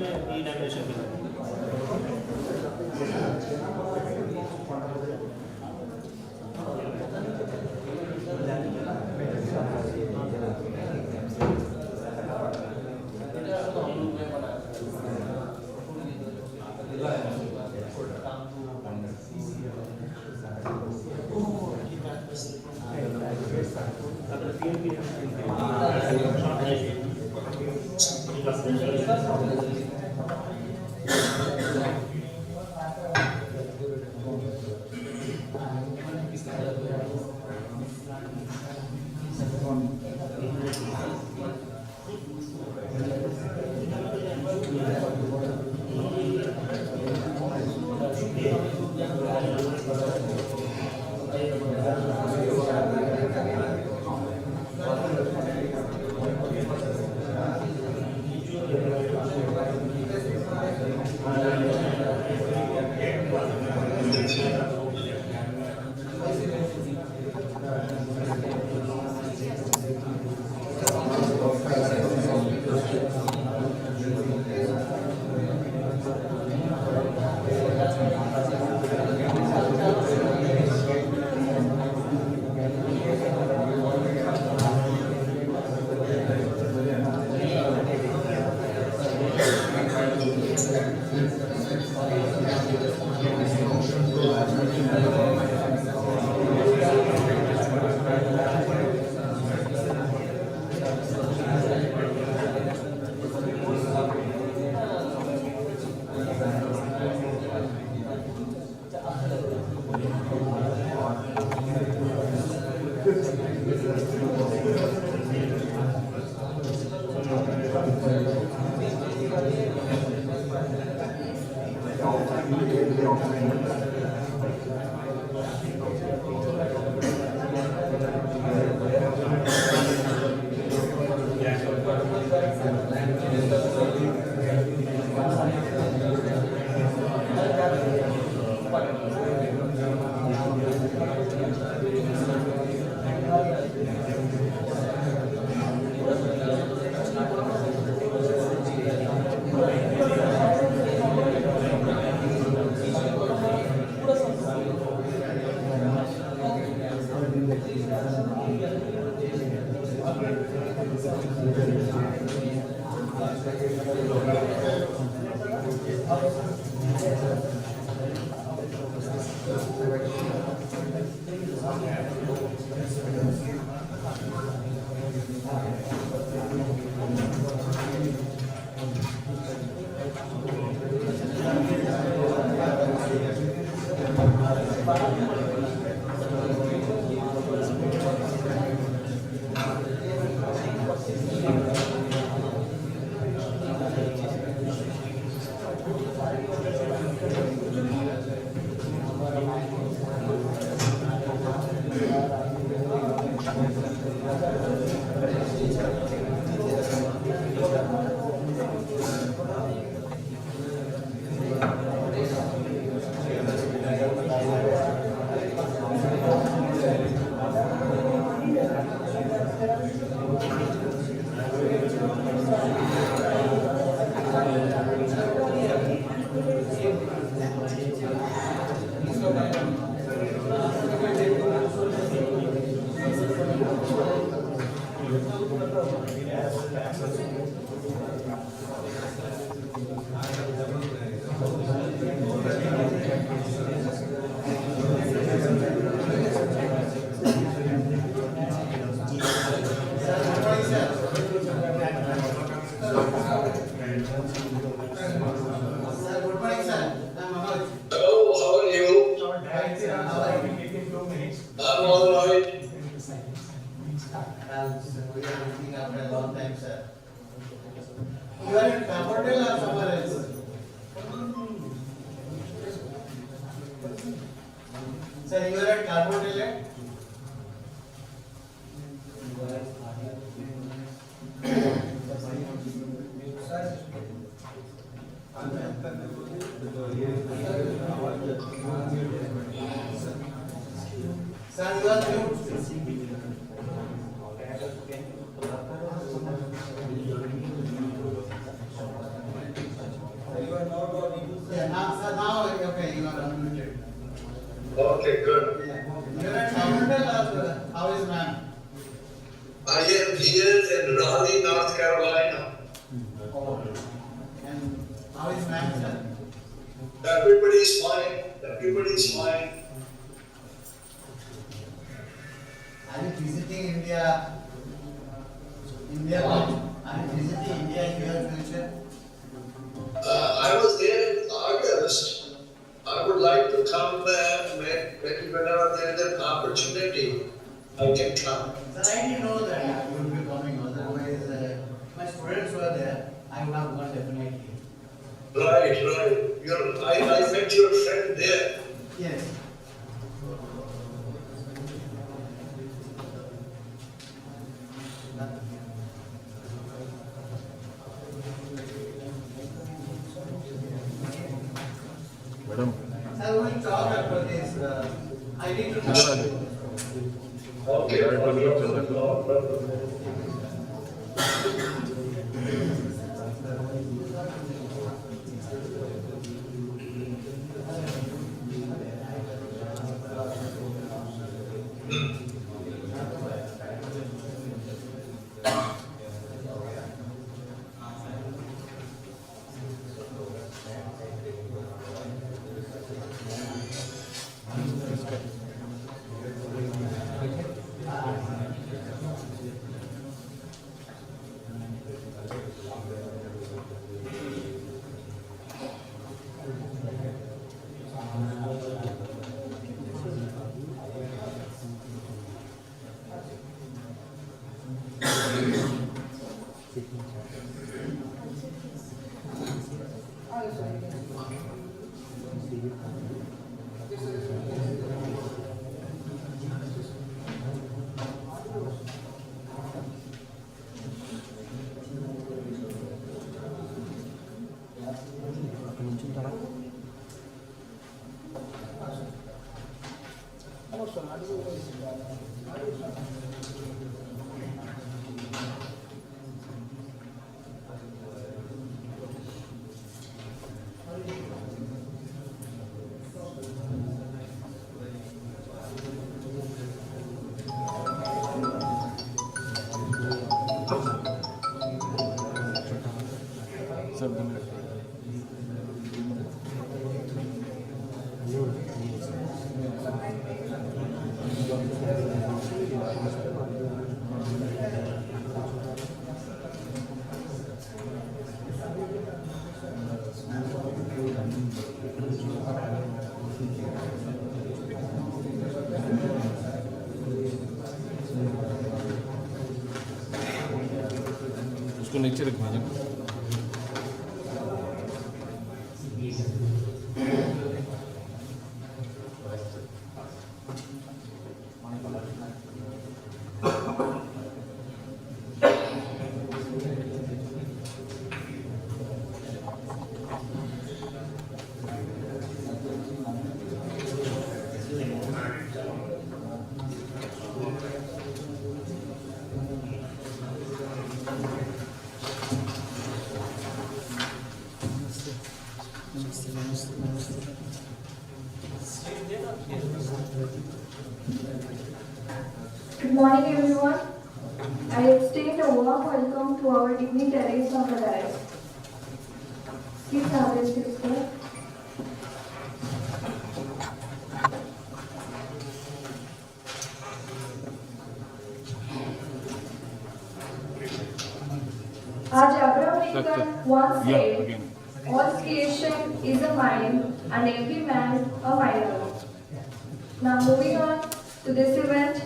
ई dimension के Everybody is fine. Everybody is fine. Are you visiting India? India? Are you visiting India in your future? I was there in August. I would like to come there maybe whenever there is an opportunity. I can come. Sir, I didn't know that you would be coming. Otherwise, my students were there. I would have gone definitely. Right, right. I met your friend there. Yes. Madam, Sir, we will talk after this. I need to talk. Okay. sir, उसको नीचे रख दीजिए. Good morning, everyone. I extend a warm welcome to our dignitaries on the dais. Please have a seat, sir. As Abraham Lincoln once Yeah, said, again. all creation is a mind and every man a miner. Now moving on to this event,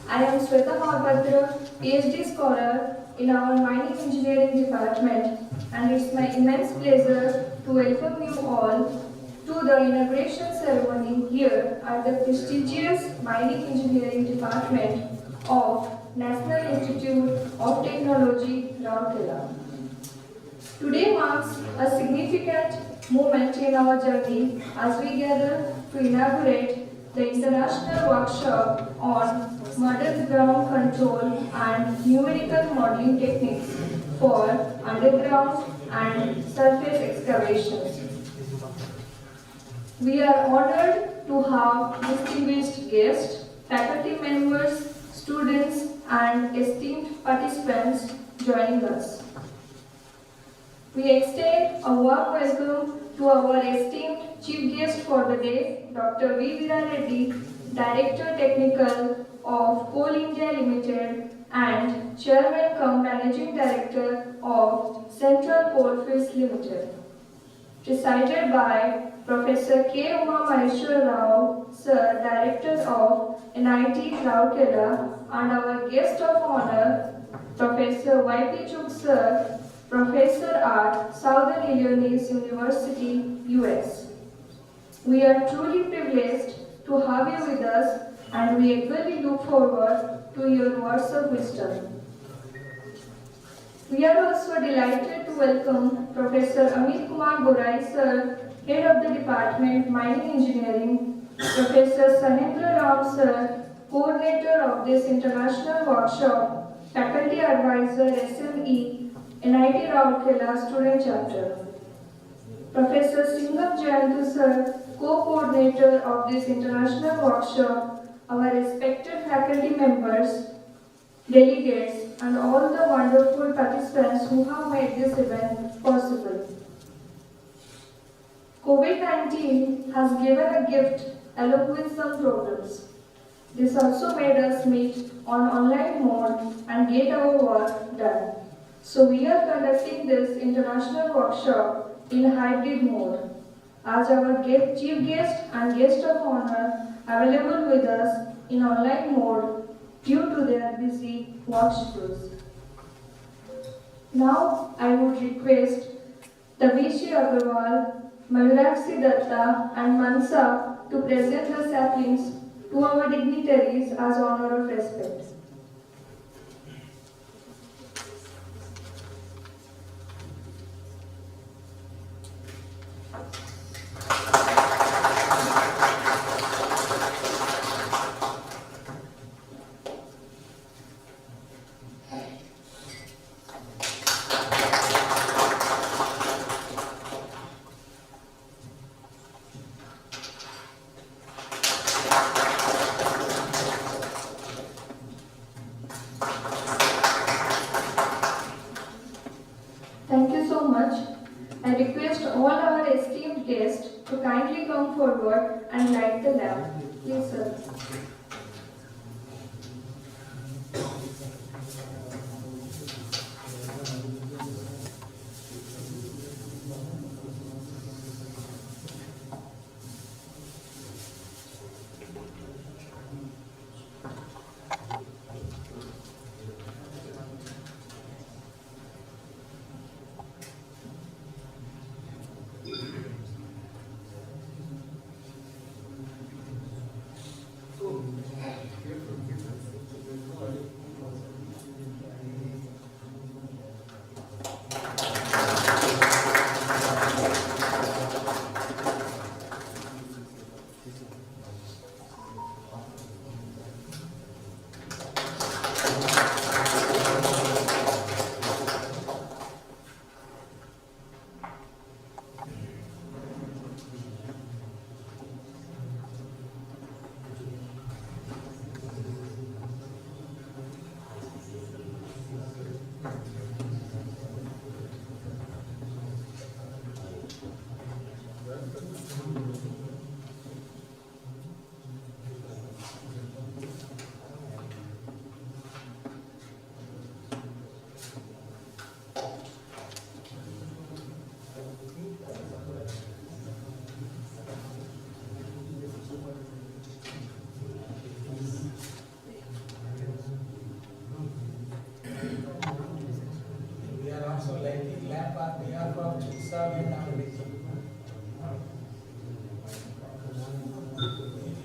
I am Sweta Mahapatra, PhD scholar in our mining engineering department, and it's my immense pleasure to welcome you all to the inauguration ceremony here at the prestigious mining engineering department of National Institute of Technology, Rourkela. Today marks a significant moment in our journey as we gather to inaugurate the international workshop on modern ground control and numerical modeling techniques for underground and surface excavations. We are honored to have distinguished guests, faculty members, students, and esteemed participants joining us. We extend a warm welcome to our esteemed chief guest for the day, Dr. V. Veera Reddy, Director Technical of Coal India Limited and Chairman cum Managing Director of Central Coalfields Limited. Presided by Professor K. Uma Maheshwar Rao, Sir, Director of NIT Rourkela, and our guest of honor, Professor Y.P. Chuk, Sir, Professor at Southern Illinois University, US. We are truly privileged to have you with us, and we eagerly look forward to your words of wisdom. We are also delighted to welcome Professor Amit Kumar Gorai, Sir, Head of the Department Mining Engineering, Professor Sanendra Ram, Sir, Coordinator of this international workshop, Faculty Advisor SME, NIT Rourkela Student Chapter, Professor Singham Jayantu, Sir, Co-Coordinator of this international workshop, our respected faculty members, delegates, and all the wonderful participants who have made this event possible. COVID-19 has given a gift along with some problems. This also made us meet on online mode and get our work done. So we are conducting this international workshop in hybrid mode. As our chief guest and guest of honor available with us in online mode due to their busy work schedules. Now I would request Tavishi Agarwal, Mayurakshi Datta and Mansa to present the saplings to our dignitaries as honor of respect. Thank you so much. I request all our esteemed guests to kindly come forward and light the lamp. Please, sir.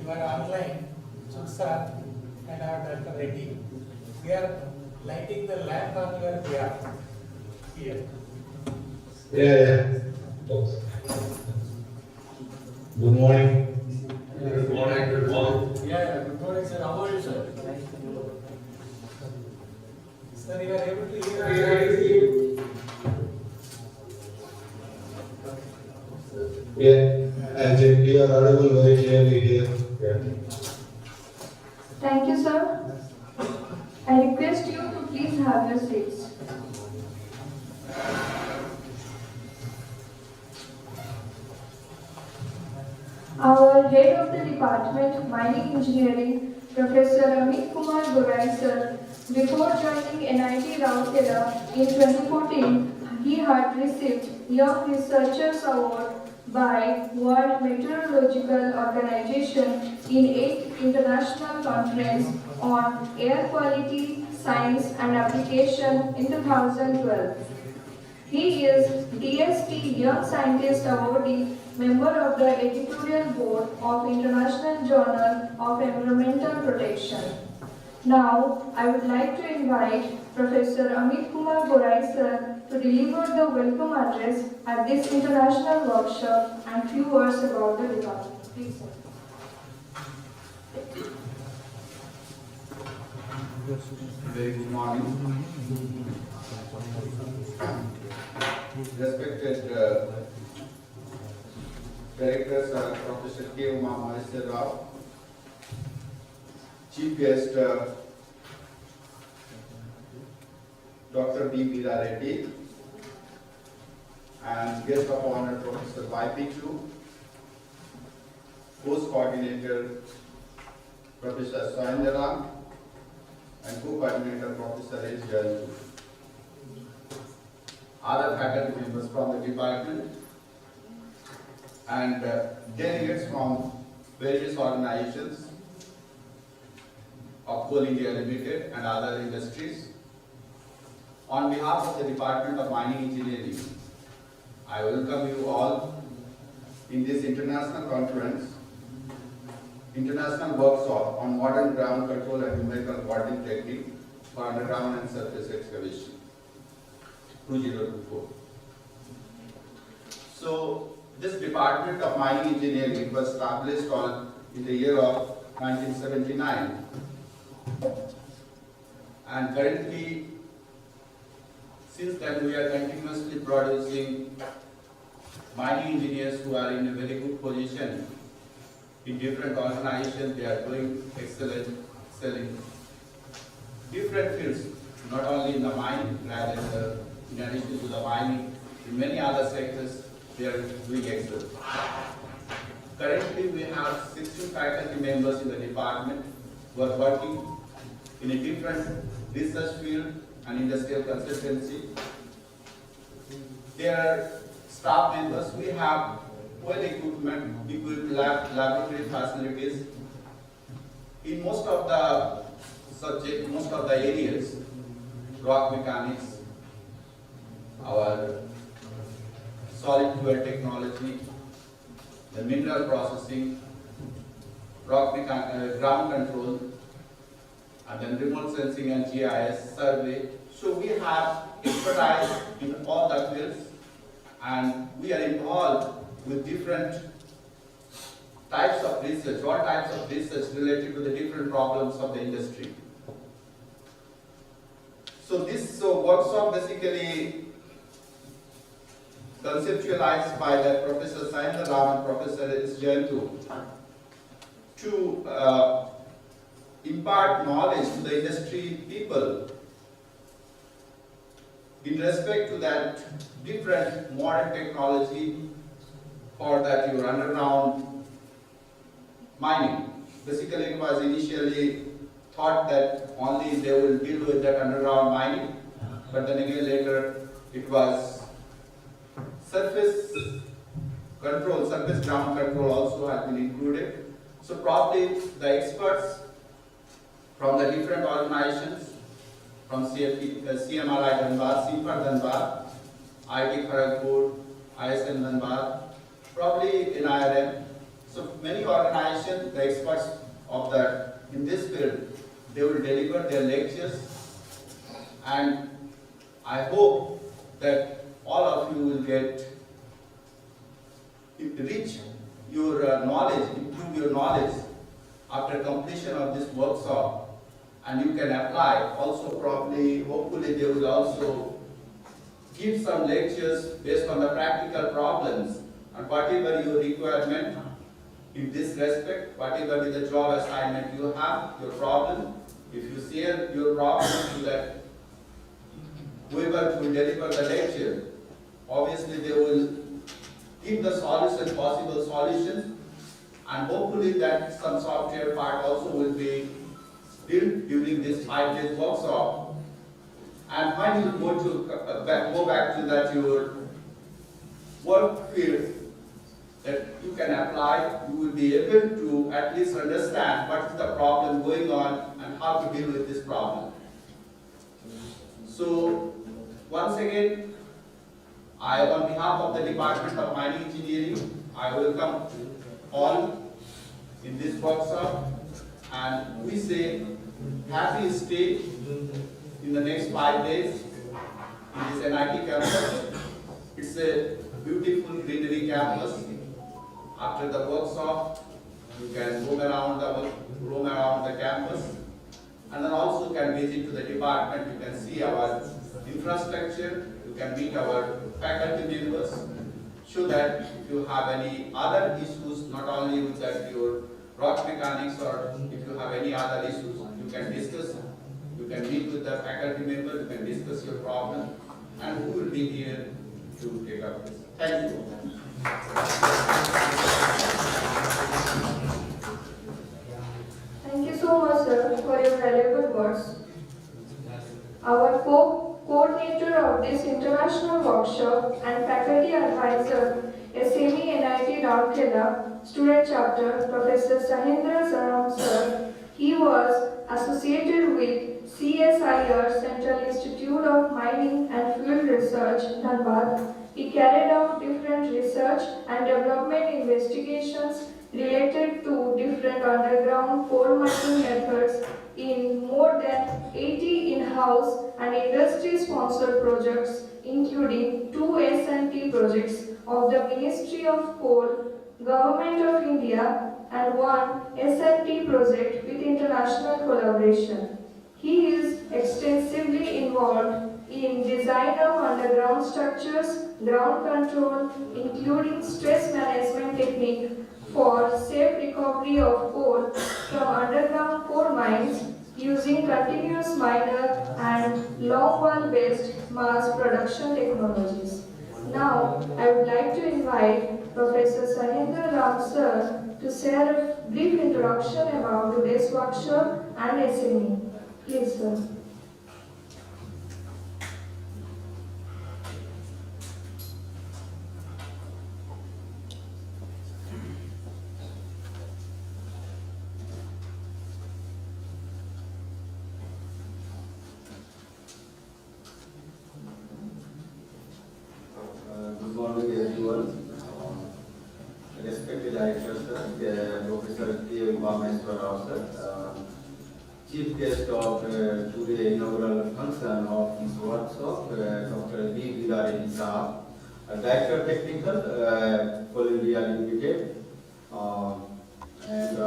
You are online, Suksar and our Dr. Reddy. We are lighting the lamp on your behalf here. Yeah. Good morning. Good morning, good morning. Yeah, good morning, sir. How are you, sir? Sir, you are able to hear? Yeah, and you are audible very clearly here. Thank you, sir. I request you to please have your seats. Head of the Department Mining Engineering, Professor Amit Kumar Gorai sir, before joining NIT Rourkela in 2014, he had received Young Researchers Award by World Meteorological Organization in 8th International Conference on Air Quality, Science and Application in 2012. He is DST Young Scientist Awardee, member of the editorial board of International Journal of Environmental Protection. Now, I would like to invite Professor Amit Kumar Gorai sir to deliver the welcome address at this international workshop and few words about the department. Please, sir. Very good morning. Respected directors, Professor K. Maheshwar Rao, Chief Guest, Dr. B. Veera Reddy, and Guest of Honor, Professor Y.P.Q., Host Coordinator, Professor Soyendaram, and Co-Coordinator, Professor H. Jaltu. Other faculty members from the department and delegates from various organizations of Coal India Limited and other industries. On behalf of the Department of Mining Engineering, I welcome you all in this international conference, international workshop on modern ground control and numerical modeling technique for underground and surface excavation. 2024. So this Department of Mining Engineering was established in the year of 1979, and currently since then we are continuously producing mining engineers who are in a very good position in different organizations. They are doing excellent, excelling different fields, not only in the mining, rather in addition to the mining, in many other sectors, they are doing excellent. Currently, we have 16 faculty members in the department who are working in a different research field and industrial consultancy. They are staff members. We have well-equipped laboratory facilities in most of the subjects, most of the areas, rock mechanics, our solid fuel technology, the mineral processing, ground control, and then remote sensing and GIS survey. So we have expertise in all the fields, and we are involved with different types of research, all types of research related to the different problems of the industry. So this workshop basically conceptualized by the Professor Soyendaram and Professor S. Jaltu to impart knowledge to the industry people in respect to that different modern technology for that your underground mining. Basically, it was initially thought that only they will deal with that underground mining, but then again later it was surface control, surface ground control also has been included. So probably the experts from the different organizations, from CMRI Dhanbad, CIFAR Dhanbad, IT Kharagpur, ISM Dhanbad, probably in IRM. So many organizations, the experts of that in this field, they will deliver their lectures, and I hope that all of you will reach your knowledge, improve your knowledge after completion of this workshop, and you can apply. Also probably, hopefully they will also give some lectures based on the practical problems, and whatever your requirement in this respect, whatever is the job assignment you have, your problem, if you share your problem to that whoever will deliver the lecture, obviously they will give the solution, possible solutions, and hopefully that some software part also will be built during this 5 days workshop. And when you go back to that your work field that you can apply, you will be able to at least understand what is the problem going on and how to deal with this problem. So once again, on behalf of the Department of Mining Engineering, I welcome all in this workshop, and we say happy stay in the next 5 days in this NIT campus. It's a beautiful greenery campus. After the workshop, you can roam around the campus, and then also can visit to the department. You can see our infrastructure. You can meet our faculty members, so that if you have any other issues, not only with that your rock mechanics, or if you have any other issues, you can discuss. You can meet with the faculty member. You can discuss your problem, and we will be here to take up this. Thank you. Thank you so much, sir, for your valuable words. Our coordinator of this international workshop and faculty advisor, SME NIT Rourkela Student Chapter, Professor Sahendra Saram sir. He was associated with CSIR, Central Institute of Mining and Fuel Research, Dhanbad. He carried out different research and development investigations related to different underground coal mining methods in more than 80 in-house and industry-sponsored projects, including 2 S&T projects of the Ministry of Coal, Government of India, and 1 S&T project with international collaboration. He is extensively involved in design of underground structures, ground control, including stress management technique for safe recovery of coal from underground coal mines using continuous miner and long wall based mass production technologies. Now, I would like to invite Professor Sahendra Ram sir to share a brief introduction about today's workshop and SME. Please, sir. Good morning, everyone. Respected Director, sir, Professor K. Umameswar Rao, sir, Chief Guest of today's inaugural function of this workshop, Dr. B. Vidari Saab, Director Technical, Coal India Limited, and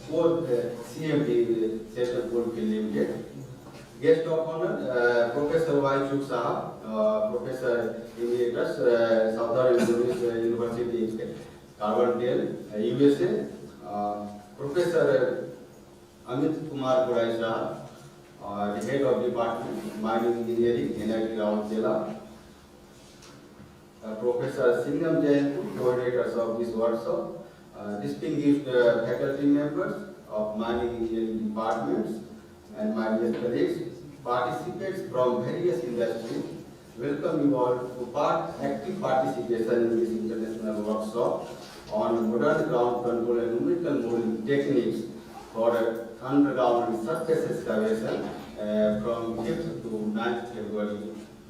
fourth CMD, Central Coalfield Limited. Guest of honor, Professor Y. Chuk Saab, Professor Emeritus, Southern University, Carbondale, USA, Professor Amit Kumar Gorai Saab, the Head of Department, Mining Engineering, NIT Rourkela, Professor Singham Jain, coordinators of this workshop, distinguished faculty members of Mining Engineering departments, and my dear colleagues, participants from various industries, welcome you all to active participation in this international workshop on modern ground control and numerical modeling techniques for underground surface excavation from 5th to 9th February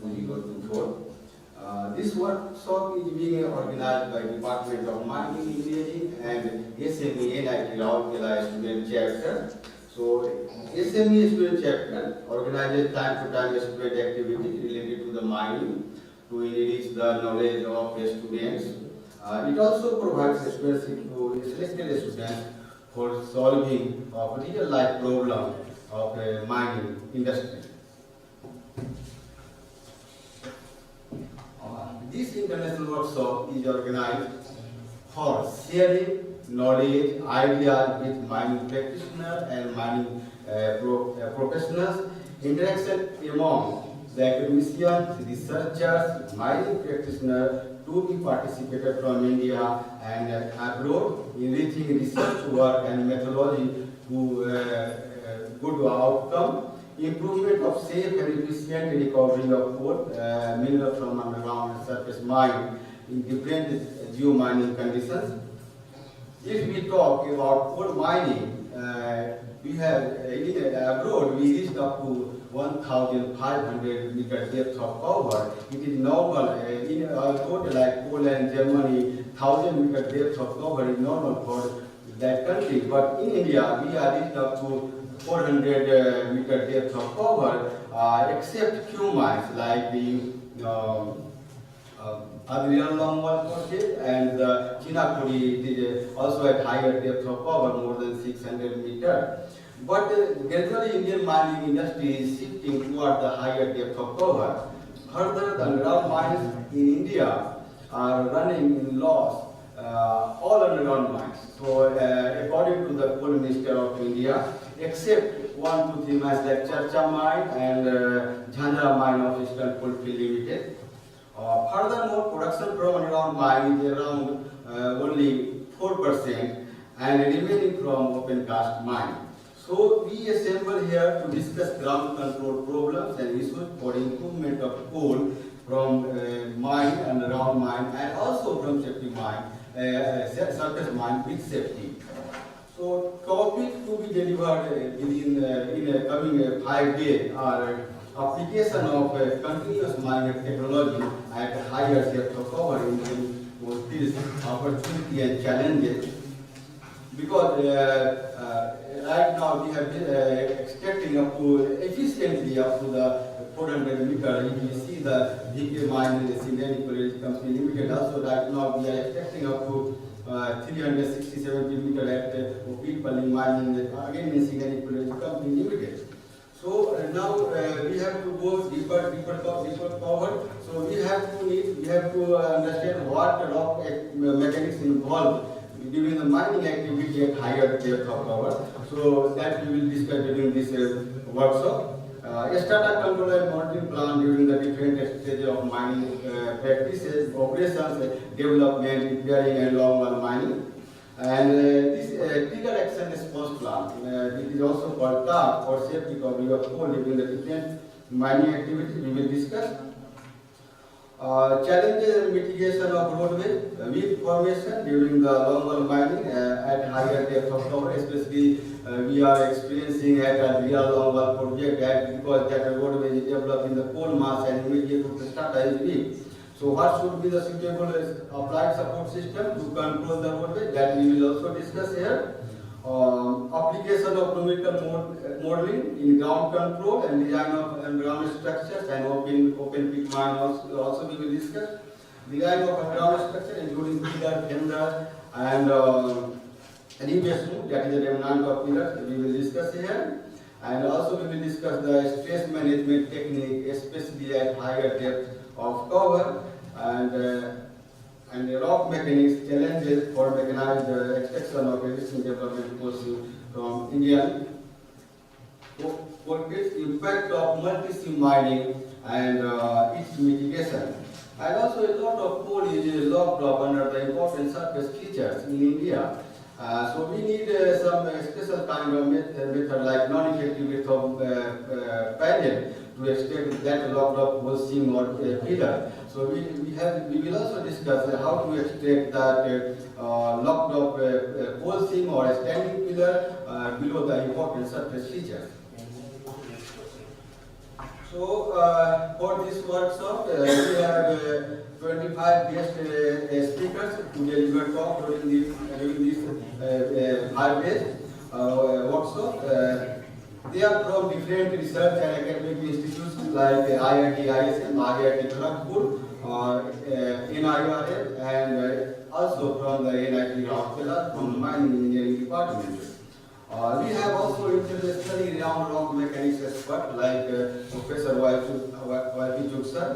2024. This workshop is being organized by Department of Mining Engineering and SME NIT Rourkela Student Chapter. So, SME Student Chapter organizes time to time student activity related to the mining to enrich the knowledge of students. It also provides scholarship to selected students for solving of real life problem of mining industry. This international workshop is organized for sharing knowledge, ideas with mining practitioners and mining professionals, interaction among the academicians, researchers, mining practitioners to be participated from India and abroad, enriching research work and methodology to good outcome, improvement of safe and efficient recovery of coal, mineral from underground and surface mine in different geomining conditions. If we talk about coal mining, we have abroad we reached up to 1,500 meter depth of cover. It is normal in abroad like Poland, Germany, 1,000 meter depth of cover is normal for that country. But in India, we are reached up to 400 meter depth of cover, except few mines like the Adrian Longwall project and the Chinakuri, it is also at higher depth of cover, more than 600 meter. But gradually Indian mining industry is shifting toward the higher depth of cover. Further, the underground mines in India are running in loss, all underground mines. So according to the Coal Minister of India, except 1 to 3 mines like Charcha mine and Jhanjara mine of Eastern Coalfield Limited. Furthermore, production from underground mine is around only 4% and remaining from open cast mine. So we assemble here to discuss ground control problems and issues for improvement of coal from mine, underground mine, and also from safety mine, surface mine with safety. So topic to be delivered within in a coming 5 days are application of continuous mining technology at higher depth of cover in this opportunity and challenges. Because right now we have extracting up to efficiently up to the 400 meter. If you see the DK mine in the Singhani College Company Limited, also right now we are extracting up to 360-70 meter at Opilpalli mine again in Singhani College Company Limited. So now we have to go deeper cover. So we have to understand what rock mechanics involved during the mining activity at higher depth of cover. So that we will discuss during this workshop. Strata control and monitoring plan during the different stages of mining practices, operations, development, repairing and long-run mining. And this trigger action response plan, it is also called TAP for safe recovery of coal during the different mining activities we will discuss. Challenges and mitigation of roadway, weak formation during the long-run mining at higher depth of cover, especially we are experiencing at a real long-run project because that roadway is developed in the coal mass and immediate strata is weak. So what should be the suitable applied support system to control the roadway? That we will also discuss here. Application of numerical modeling in ground control and design of underground structures and open pit mine also we will discuss. Design of underground structure including pillar, tender and elevation, that is the remnant of pillars, we will discuss here. And also we will discuss the stress management technique, especially at higher depth of cover and the rock mechanics challenges for mechanized extraction of existing development policy from Indian coal pits, impact of multi-seam mining and its mitigation. And also a lot of coal is locked up under the important surface features in India. So we need some special kind of method like non-effective method of panel to extract that locked up coal seam or pillar. So we will also discuss how to extract that locked up coal seam or a standing pillar below the important surface features. So for this workshop, we have 25 guest speakers to deliver talk during this 5 days workshop. They are from different research and academic institutions like IIT ISM, IIT Kharagpur, NIRF, and also from the NIT Rourkela from the mining engineering department. We have also internationally renowned rock mechanics experts like Professor Waltichuk sir,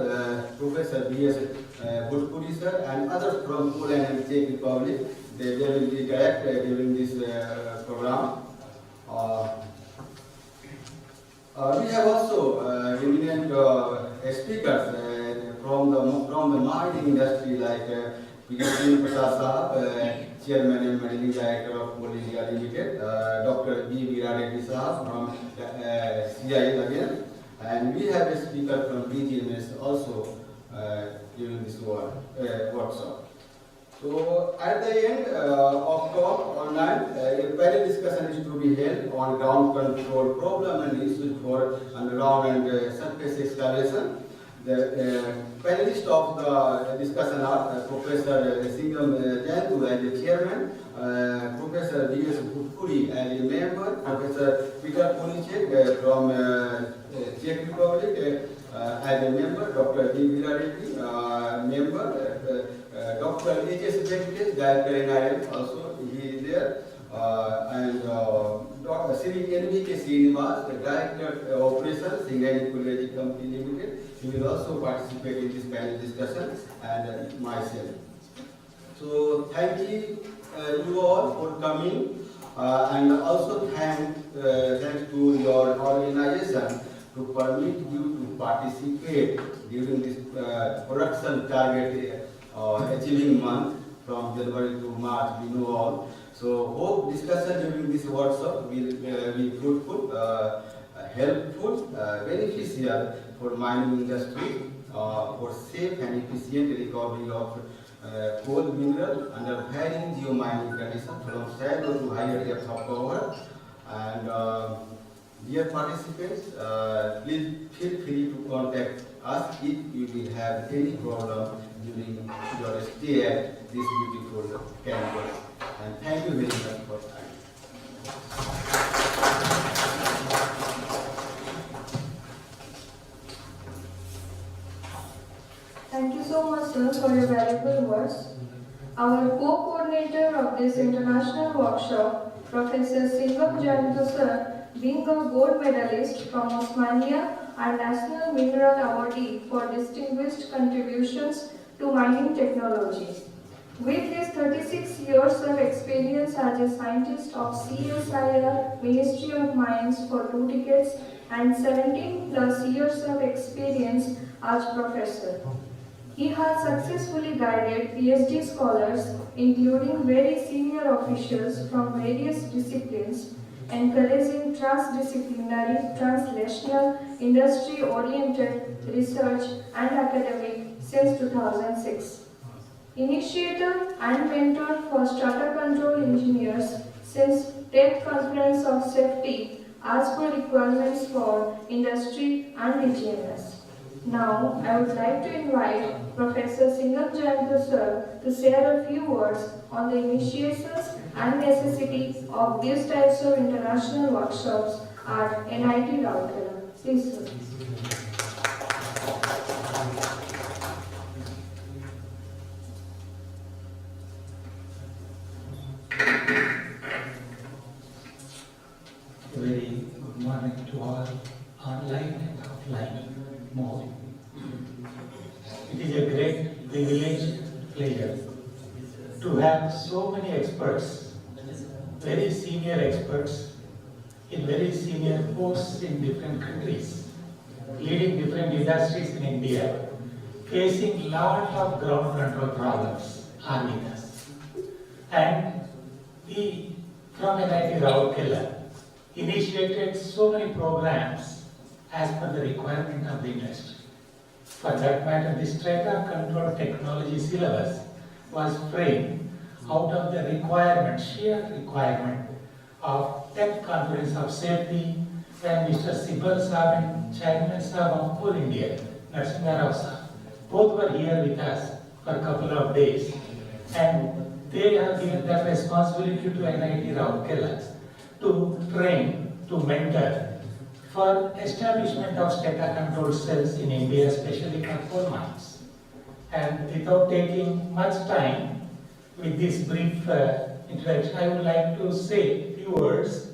Professor B.S. Bhutpuri sir, and others from Poland and Czech Republic. They will be direct during this program. We have also eminent speakers from the mining industry like P.K. Prasad Sahab, Chairman and Managing Director of ODISHA Limited, Dr. B. Veera Reddy Sahab from CIL again, and we have a speaker from BGMS also during this workshop. So at the end of talk online, a panel discussion is to be held on ground control problem and issues for underground and surface excavation. The panelists of the discussion are Professor Singham Jantu as the chairman, Professor D.S. Bhutpuri as a member, Professor Peter Policek from Czech Republic as a member, Dr. D. Veera Reddy member, Dr. H.S. Venkatesh, Director NIL, also he is there, and Dr. Sri N.V.K. Srinivas, the Director Operations, Singhani College Company Limited. He will also participate in this panel discussion, and myself. So thank you all for coming, and also thanks to your organization to permit you to participate during this production target achieving month from January to March, we know all. So hope discussion during this workshop will be fruitful, helpful, beneficial for mining industry, for safe and efficient recovery of coal mineral under varying geomining conditions from shallow to higher depth of cover. And dear participants, please feel free to contact us if you will have any problem during your stay at this beautiful campus. And thank you very much for time. Thank you so much, sir, for your valuable words. Our co-coordinator of this international workshop, Professor Singham Jantu, sir, being a gold medalist from Osmania and National Mineral Awardee for distinguished contributions to mining technology. With his 36 years of experience as a scientist of CSIR Ministry of Mines for 2 decades and 17 plus years of experience as professor. He has successfully guided PhD scholars, including very senior officials from various disciplines, encouraging transdisciplinary, translational, industry-oriented research and academic since 2006. Initiator and mentor for strata control engineers since 10th Conference of Safety as per requirements for industry and DGMS. Now, I would like to invite Professor Singham Jantu sir to share a few words on the initiations and necessity of these types of international workshops at NIT Rourkela. Please, sir. Very good morning to all, online and offline mode. It is a great privilege, pleasure to have so many experts, very senior experts in very senior posts in different countries, leading different industries in India, facing lot of ground control problems are with us. And we from NIT Rourkela initiated so many programs as per the requirement of the industry. For that matter, the strata control technology syllabus was framed out of the requirement, sheer requirement of 10th Conference of Safety, when Mr. Sibal Saab and Chairman Saab of Coal India, Narasimha Rao Saab, both were here with us for a couple of days. And they have given that responsibility to NIT Rourkela to train, to mentor for establishment of strata control cells in India, especially for coal mines. And without taking much time with this brief introduction, I would like to say a few words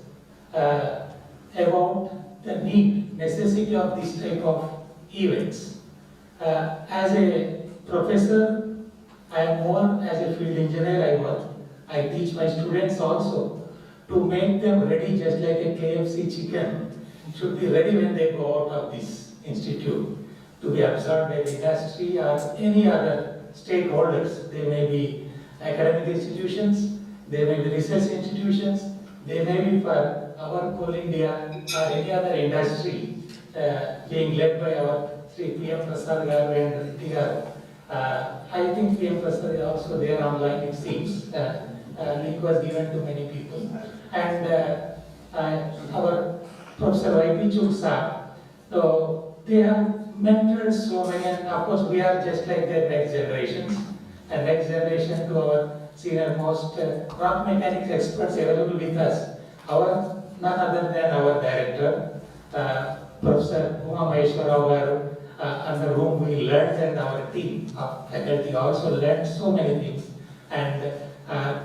about the need, necessity of this type of events. As a professor, I am more as a field engineer I teach my students also to make them ready just like a KFC chicken should be ready when they go out of this institute. to be absorbed by the industry or any other stakeholders. They may be academic institutions, they may be research institutions, they may be for our Coal India or any other industry being led by our Sri P.M. Prasad Garu and Ritti Garu. I think P.M. Prasad is also there online, it seems. Link was given to many people. And our Professor Y.P. Chuksa, so they have mentored so many, and of course we are just like their next generations. And next generation to our senior most rock mechanics experts available with us. Our, none other than our director, Professor Uma Maheshwarao Garu, under whom we learned, and our team of faculty also learned so many things. And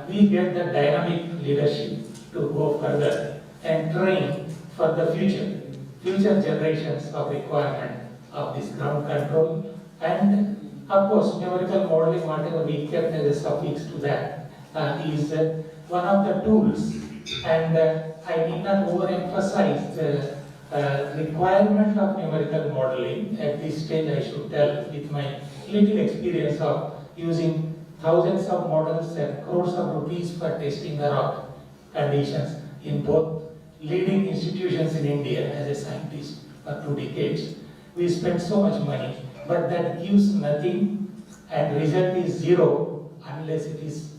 we get the dynamic leadership to go further and train for the future generations of requirement of this ground control. And of course, numerical modeling, whatever we kept as a suffix to that, is one of the tools. And I need not overemphasize the requirement of numerical modeling. At this stage, I should tell, with my little experience of using thousands of models and crores of rupees for testing the rock conditions in both leading institutions in India as a scientist for 2 decades. We spend so much money, but that gives nothing, and result is zero unless it is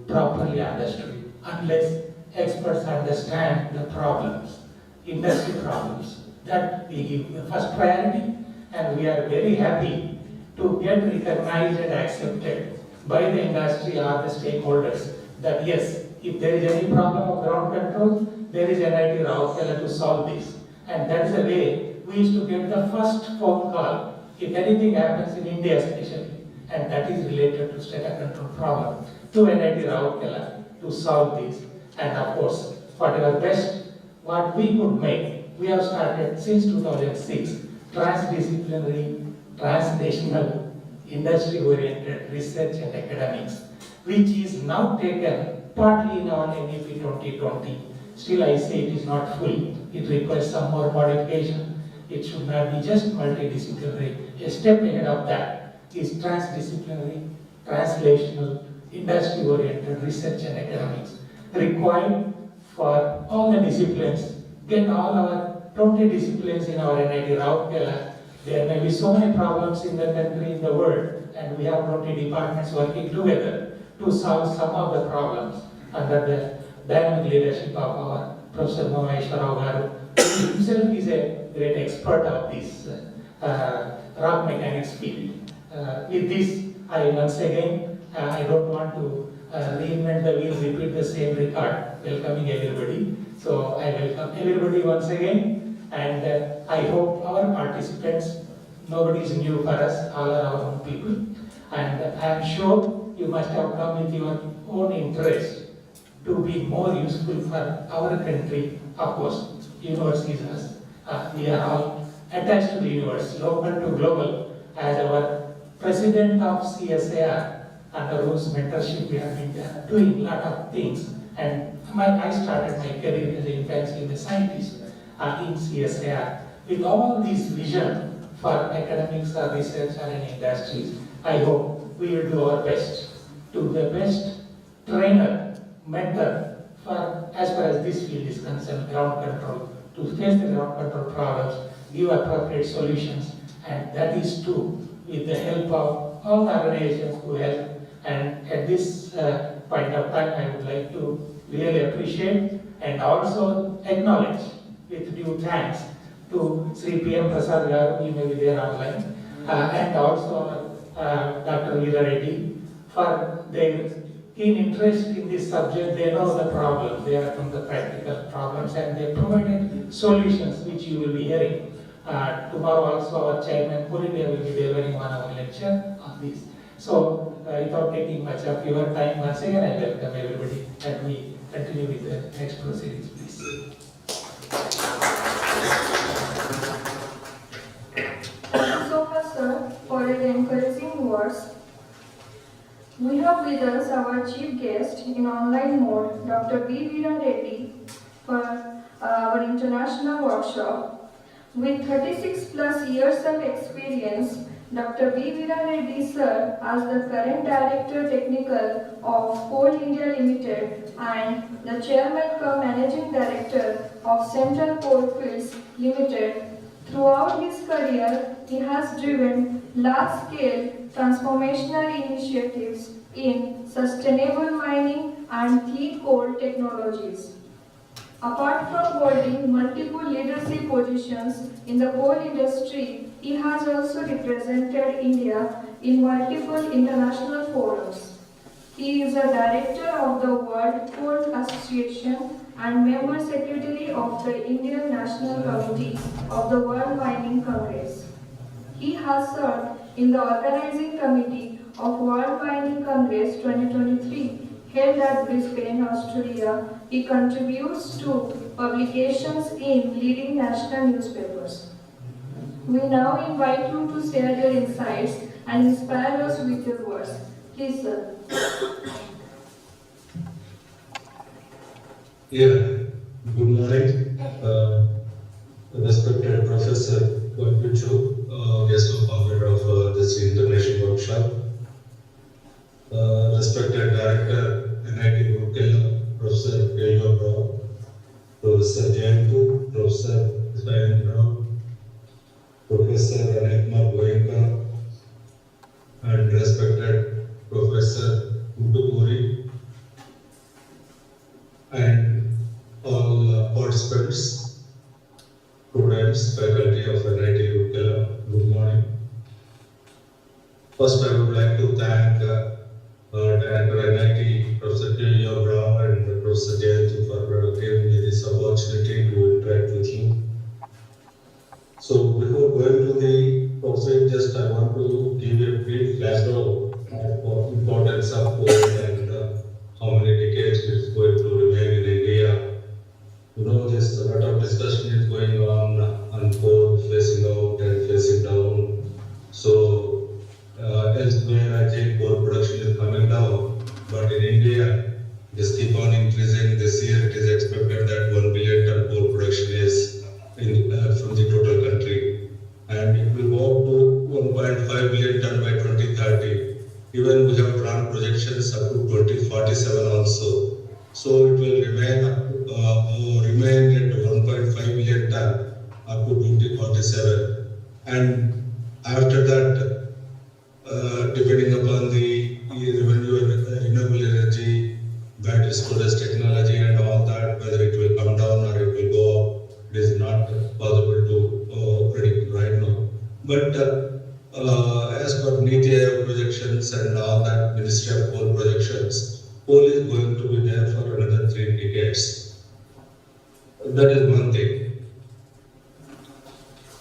properly understood, unless experts understand the problems, industry problems. That we give the first priority, and we are very happy to get recognized and accepted by the industry or the stakeholders that yes, if there is any problem of ground control, there is NIT Rourkela to solve this. And that is the way we used to get the first phone call, if anything happens in India especially, and that is related to static control problem, to NIT Rourkela to solve this. And of course, whatever best, what we could make, we have started since 2006, transdisciplinary, transnational, industry-oriented research and academics, which is now taken partly in our NEP 2020. Still, I say it is not full. It requires some more modification. It should not be just multidisciplinary. A step ahead of that is transdisciplinary, translational, industry-oriented research and academics, required for all the disciplines. Get all our 20 disciplines in our NIT Rourkela. There may be so many problems in the country, in the world, and we have 20 departments working together to solve some of the problems under the dynamic leadership of our Professor Uma Maheshwarao Garu, who himself is a great expert of this rock mechanics field. With this, I once again, I don't want to reinvent the wheel, repeat the same record, welcoming everybody. So I welcome everybody once again, and I hope our participants, nobody is new for us, all are our own people. And I am sure you must have come with your own interest to be more useful for our country. Of course, universe is us. We are all attached to the universe, local to global. As our president of CSIR, under whose mentorship we have been doing a lot of things. And I started my career as an infancy in the scientist in CSIR. With all this vision for academics or research or any industries, I hope we will do our best to be the best trainer, mentor for as far as this field is concerned, ground control, to face the ground control problems, give appropriate solutions, and that is true with the help of all the organizations who help. And at this point of time, I would like to really appreciate and also acknowledge with due thanks to Sri P.M. Prasad Garu, he may be there online, and also Dr. Veera Reddy for their keen interest in this subject. They know the problem, they are from the practical problems, and they provided solutions which you will be hearing. Tomorrow also our chairman Purindia will be delivering 1 hour lecture on this. So without taking much of your time, once again I welcome everybody, and we continue with the next proceedings, please. Thank you so much, sir, for your encouraging words. We have with us our chief guest in online mode, Dr. B. Veera Reddy, for our international workshop. With 36 plus years of experience, Dr. V. Veera Reddy sir as the current Director Technical of Coal India Limited and the Chairman cum Managing Director of Central Coalfields Limited. Throughout his career, he has driven large-scale transformational initiatives in sustainable mining and clean coal technologies. Apart from holding multiple leadership positions in the coal industry, he has also represented India in multiple international forums. He is a director of the World Coal Association and member secretary of the Indian National Committee of the World Mining Congress. He has served in the organizing committee of World Mining Congress 2023 held at Brisbane, Australia. He contributes to publications in leading national newspapers. We now invite you to share your insights and inspire us with your words. Please, sir. Yeah, good morning. Respected Professor Pichu, guest of honor of this international workshop. Respected Director, NIT Roorkela, Professor K.U. Rao, Professor Jayantu, Professor Ismail Rao, Professor Anitma Goenka, and respected Professor Utupuri, and all participants, students, faculty of NIT Roorkela, good morning. First, I would like to thank Director NIT, Professor K.U. Rao and Professor Jayantu for giving me this opportunity to interact with you. So, before going to the topic, just I want to give a brief background of importance of coal and how many decades it's going to remain in India. You know, there's a lot of discussion is going on coal facing out and facing down. So, elsewhere I think coal production is coming down, but in India, this keep on increasing. This year it is expected that 1 billion ton coal production is from the total country, and it will go up to 1.5 billion ton by 2030. Even we have drawn projections up to 2047 also. So it will remain at 1.5 billion ton up to 2047, and after that, depending upon the renewable energy, battery storage technology, and all that, whether it will come down or it will go up, it is not possible to predict right now. But as per NITI Aayog projections and all that, Ministry of Coal projections, coal is going to be there for another 3 decades. That is one thing.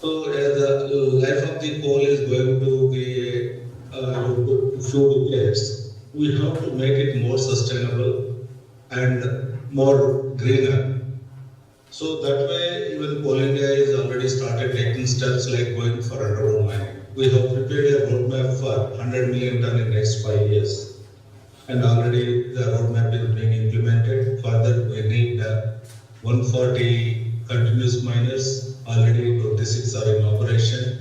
So, as the life of the coal is going to be few decades, we have to make it more sustainable and more greener. So that way, even Coal India is already started taking steps like going for underground mining. We have prepared a roadmap for 100 million ton in next 5 years, and already the roadmap is being implemented. Further, we need 140 continuous miners. Already 26 are in operation.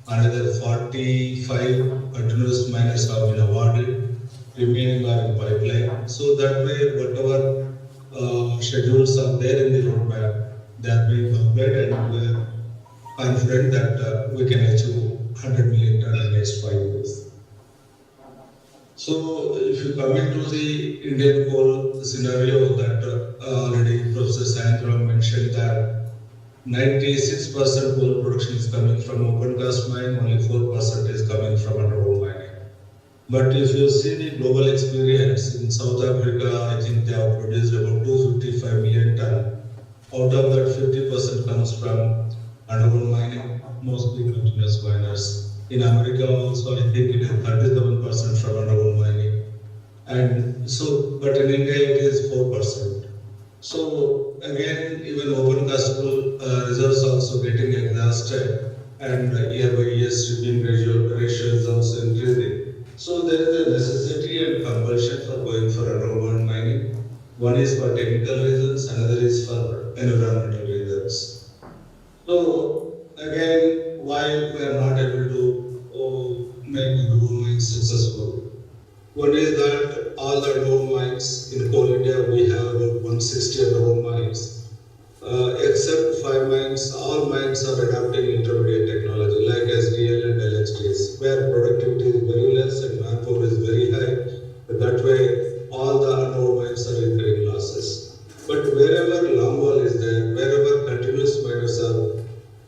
Another 45 continuous miners have been awarded. Remaining are in pipeline. So that way, whatever schedules are there in the roadmap, they are being completed, and we are confident that we can achieve 100 million ton in the next 5 years. So, if you come into the Indian coal scenario that already Professor Sayantrav mentioned that 96% coal production is coming from open cast mine, only 4% is coming from underground mining. But if you see the global experience in South Africa, I think they have produced about 255 million ton. Out of that, 50% comes from underground mining, mostly continuous miners. In America also, I think it is 37% from underground mining. And so, but in India it is 4%. So again, even open castable reserves also getting exhausted, and year by year stripping ratio is also increasing. So there is a necessity and compulsion for going for underground mining. One is for technical reasons, another is for environmental reasons. So I One is that all the known mines in Coal India, we have about 160 known mines. Except 5 mines, all mines are adopting intermediate technology like SDL and LHDs, where productivity is very less and manpower is very high. That way, all the unknown mines are incurring losses. But wherever longwall is there, wherever continuous miners are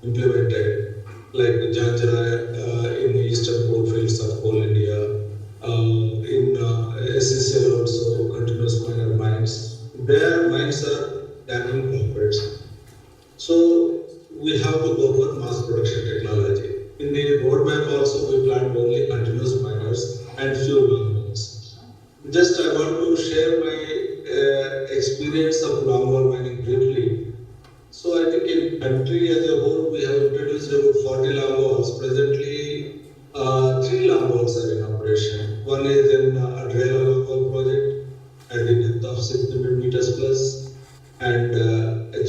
implemented, like Janjara in the eastern coalfields of Coal India, in SCCL also continuous miner mines, their mines are damning profits. So we have to go for mass production technology. In the roadmap also we planned only continuous miners and few longwalls. Just I want to share my experience of longwall mining briefly. So I think in country as a whole we have introduced about 40 longwalls. Presently, 3 longwalls are in operation. One is in Adrela longwall project at the depth of 600 meters plus, and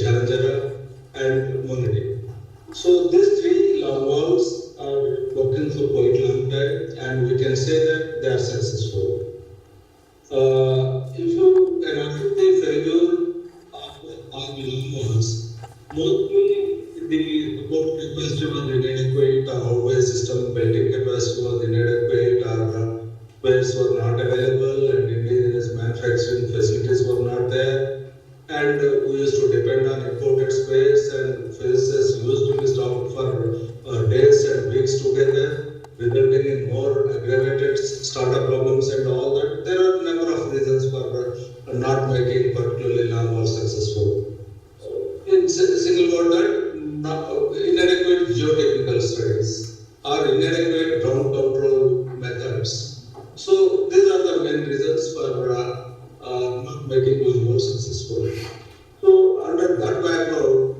Jalanjara and Monadi. So these 3 longwalls are working for quite a long time, and we can say that they are successful. If you evaluate the failure of longwalls, mostly the support capacity was inadequate, or hardware system belting capacity was inadequate, or spares were not available, and indigenous manufacturing facilities were not there. And we used to depend on imported spares, and spaces used to be stocked for days and weeks together, resulting in more aggravated startup problems and all that. There are a number of reasons for not making particularly long or successful. In single word that inadequate geotechnical studies or inadequate ground control methods. So these are the main reasons for not making one more successful. So under that background,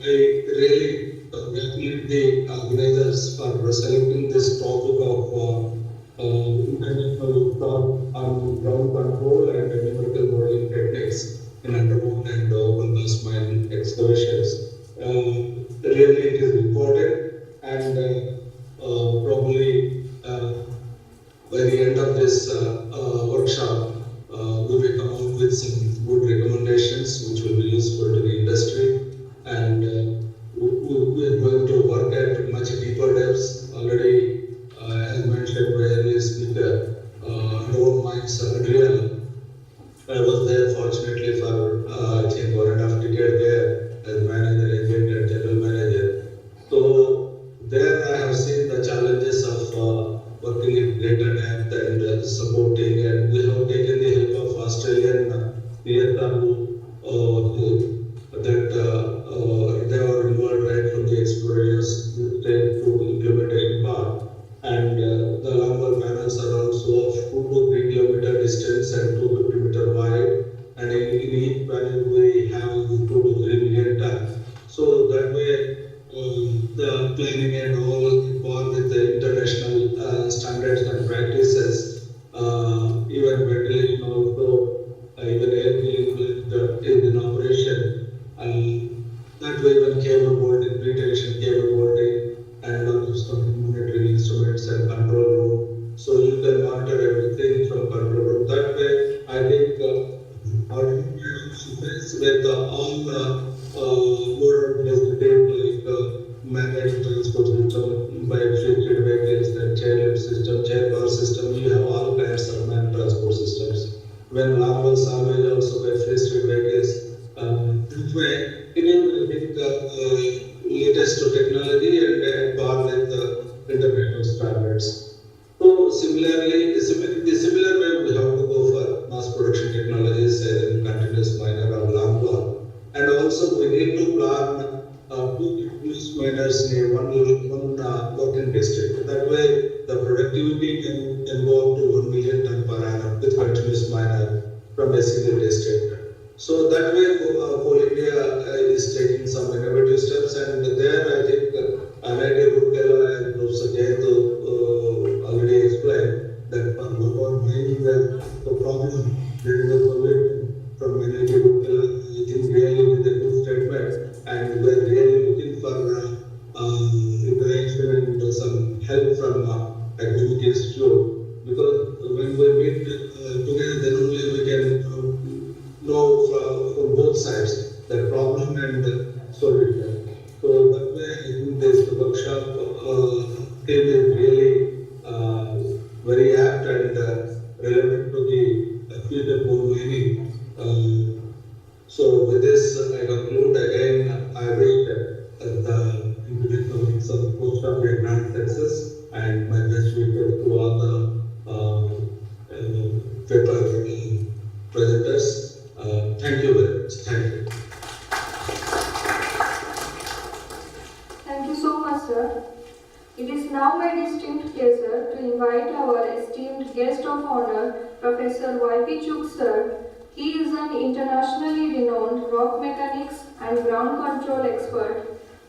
I really congratulate the organizers for selecting this topic of international thought on ground control and numerical modeling techniques in underground and open cast mine excavations. Really, it is important, and probably by the end of this workshop, we will come out with some good recommendations which will be useful to the industry, and we are going to work at much deeper depths. Already, as mentioned by earlier speaker, known mines are real. I was there fortunately for I think 1.5 decade there as manager, agent, and general manager. So there I have seen the challenges of working in greater depth and supporting, and we have taken the help of Australian PSR that they were involved right from the exploration stage to implementation part. And the longwall panels are also of 2 to 3 kilometer distance and 250-meter wide, and in each panel we have 2 to 3 million tons. So that way the planning and all involved with the international standards and practices, even ventilation also, even air cooling plant is in operation. That way even cable molding, pre-tension cable molding, and lots of monitoring instruments and control room. So you can monitor everything from control room. That way, I think our with all modern facilities like managed transport system by fleet vehicles and chairlift system, chair power system, you have all kinds of manned transport systems. When longwall salvage also by fleet vehicles, this way it is latest technology and par with international standards. So similarly, the similar way we have to go for mass production technologies in continuous miner or longwall, and also we need to plan 2 continuous miners near one working district. That way the productivity can go up to 1 million ton per annum with continuous miner from a single district. So that way, Coal India is taking some innovative steps, and there I think IIT Roorkela and Professor Jayantu already explained that for our mining the problem, there is a solution from IIT Roorkela. I think really is a good statement, and we are really looking for interaction and some help from academic institute, because when relevant to the future board meeting. So with this, I conclude again. I wish the individual makes a post of a grand success, and my best wishes to all the paper presenters. Thank you very much. Thank you. Thank you so much, sir. It is now my distinct pleasure to invite our esteemed guest of honor, Professor Y.P. Chuk, sir. He is an internationally renowned rock mechanics and ground control expert.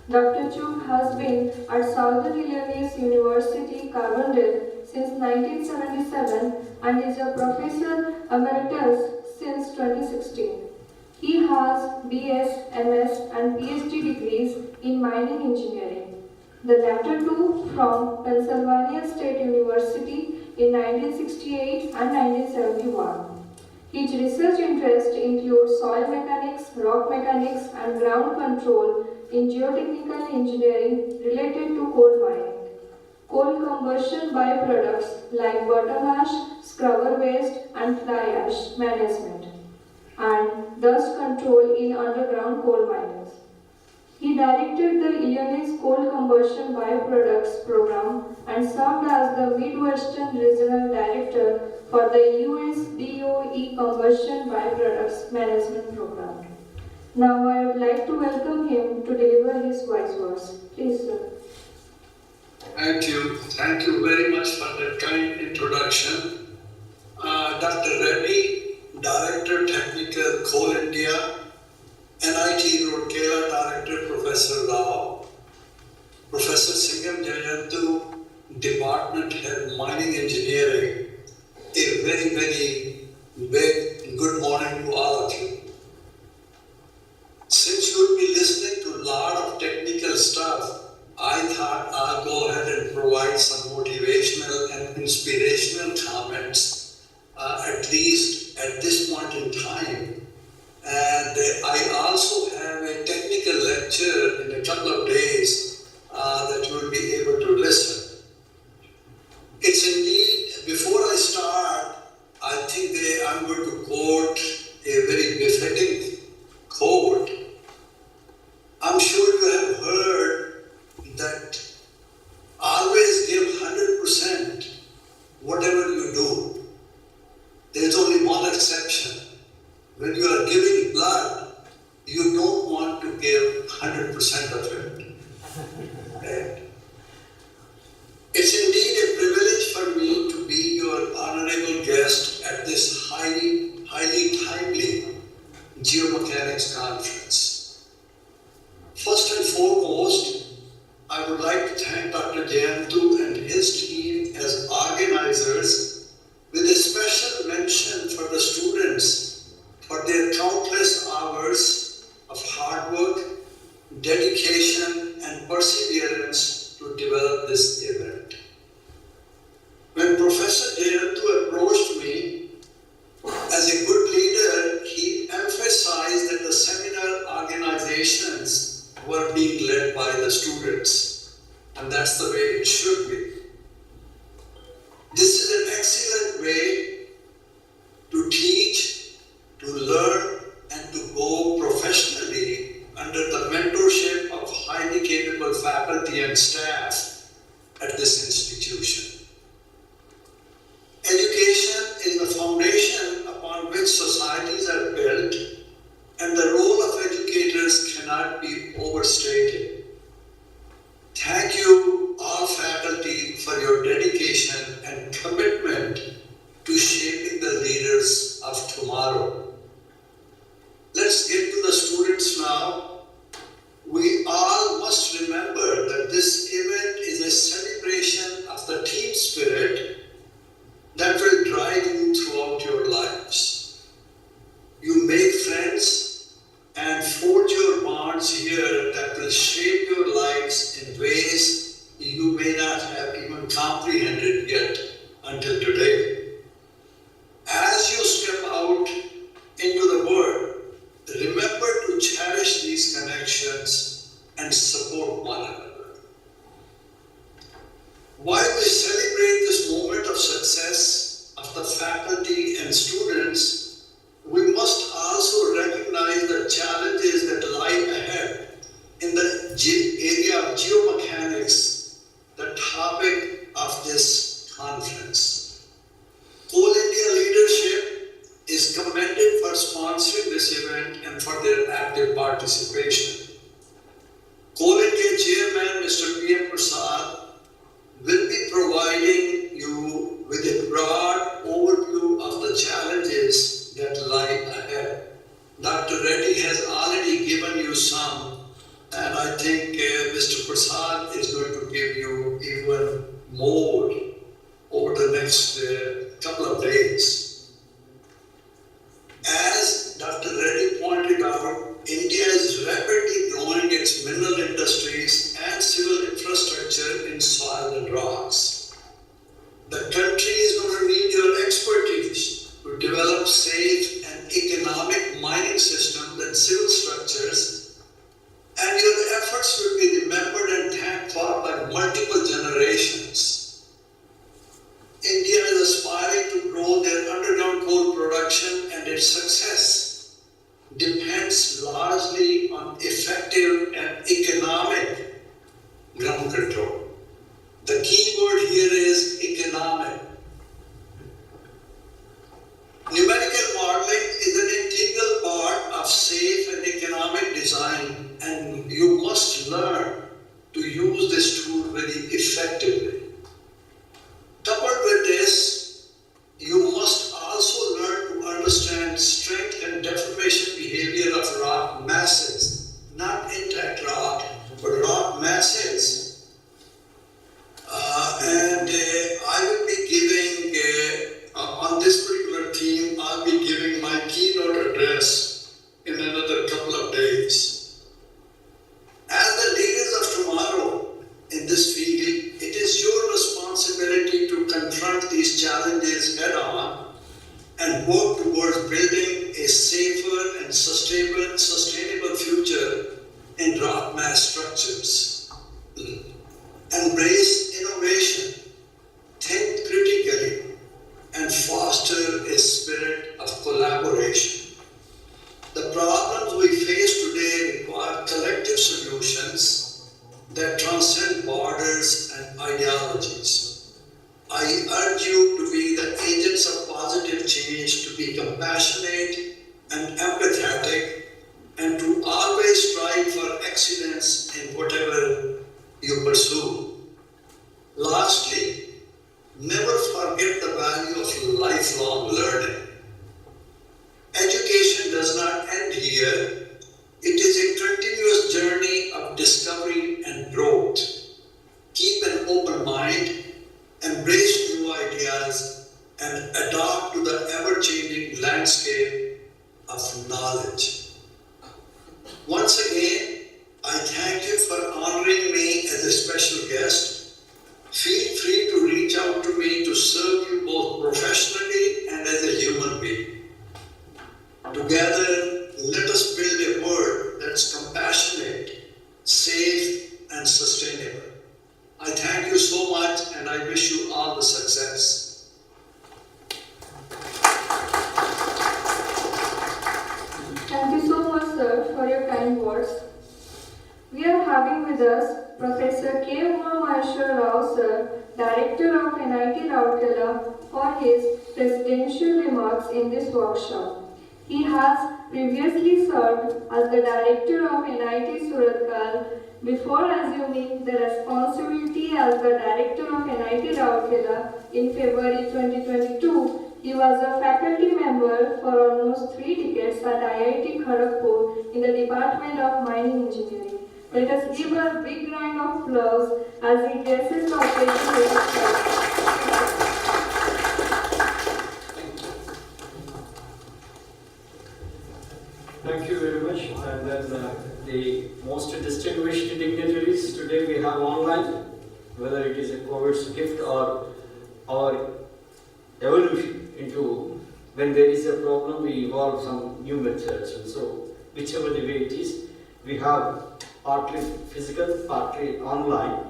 Dr. Chuk has been at Southern Illinois University, Carbondale since 1977 and is a professor emeritus since 2016. He has BS, MS and PhD degrees in mining engineering, the latter two from Pennsylvania State University in 1968 and 1971. His research interests include soil mechanics, rock mechanics and ground control in geotechnical engineering related to coal mining, coal combustion byproducts like bottom ash, scrubber waste and fly ash management, and dust control in underground coal mines. He directed the Illinois Coal Combustion Byproducts Program and served as the Midwestern Regional Director for the US DOE Combustion Byproducts Management Program. Now I would like to welcome him to deliver his wise words. Please, sir. Thank you. Thank you very much for that kind introduction. Dr. Reddy, Director Technical Coal India, NIT Rourkela Director Professor Rao, Professor Singham Jayantu, Department Head Mining Engineering, a very, very big good morning to all of you. Since you'll be listening to a lot of technical stuff, I thought I'll go ahead and provide some motivational and inspirational comments, at least at this point in time. And I also have a technical lecture in a couple of days that you will be able to listen. It's indeed, before I start, I think I'm going to quote a very befitting quote. I'm sure you have heard that always give 100% whatever you do. There's only one exception. When you are giving blood, you don't want to give 100% of it. And it's indeed a privilege for me to be your honorable guest at this highly timely geomechanics conference. First and foremost, I would like to thank Dr. Jayantu and his team as organizers, with a special mention for the students for their countless hours of hard work, dedication, and perseverance to develop this event. When Professor Jayantu approached me, as a good leader, he emphasized that the seminar organizations were being led by the students, and that's the way it should be. This is an excellent way to teach, to learn, and to go professionally under the mentorship of highly capable faculty and staff at this institution. Education is the foundation upon which societies are built, and the role of educators cannot be overstated. Thank you, all faculty, for your dedication and commitment to shaping the leaders of tomorrow. Let's get to the students now. We all must remember that this event is a celebration of the team spirit that will drive you throughout your lives. You make friends and forge your bonds here that will shape your lives in ways you may not have even comprehended yet until today. As you step out into the world, remember to cherish these connections and support one another. While we celebrate this moment faculty and students, we must also recognize the challenges that lie ahead in the area of geomechanics, the topic of this conference. Coal India leadership is commended for sponsoring this event and for their active participation. Coal India Chairman Mr. P.M. Prasad will be providing you with a broad overview of the challenges that lie ahead. Dr. Reddy has already given you some, and I think Mr. Prasad is going to give you even more over the next couple of days. As Dr. Reddy pointed out, India is rapidly growing its mineral industries and civil infrastructure in soil and rocks. The country is going to need your expertise to develop safe and economic mining systems and civil structures, and your efforts will be remembered and thanked for by multiple generations. India is aspiring to grow their underground coal production, and its success depends largely on effective and economic ground control. The key word here is economic. Numerical modeling is an integral part of safe and economic design, and you must learn to use this tool very effectively. Coupled with this, you must also learn to understand strength and deformation behavior of rock masses, not intact rock, but rock masses. I will be giving, on this particular theme, I'll be giving my keynote address in another couple of days. As the leaders of tomorrow in this field, it is your responsibility to confront these challenges head on and work towards building a safer and sustainable future in rock mass structures. Embrace innovation, think critically, and foster a spirit of collaboration. The problems we face today require collective solutions that transcend borders and ideologies. I urge you to be the agents of positive change, to be compassionate and empathetic, and to always strive for excellence in whatever you pursue. Lastly, never forget the value of lifelong learning. Education does not end here. It is a continuous journey of discovery and growth. Keep an open mind, embrace new ideas, and adapt to the ever-changing landscape of knowledge. Once again, I thank you for honoring me as a special guest. Feel free to reach out to me to serve you both professionally and as a human being. Together, let us build a world that's compassionate, safe, and sustainable. I thank you so much, and I wish you all the success. Thank you so much, sir, for your kind words. We are having with us Professor K. Uma Maheshwar Rao, sir, Director of NIT Rourkela, for his presidential remarks in this workshop. He has previously served as the Director of NIT Surathkal before assuming the responsibility as the Director of NIT Rourkela in February 2022. He was a faculty member for almost 3 decades at IIT Kharagpur in the Department of Mining Engineering. Let us give a big round of applause as he guesses the occasion with his talk. Thank you very much. And then the most distinguished dignitaries today we have online, whether it is a COVID's gift or our evolution into when there is a problem we evolve some new methods. And so whichever the way it is, we have partly physical, partly online.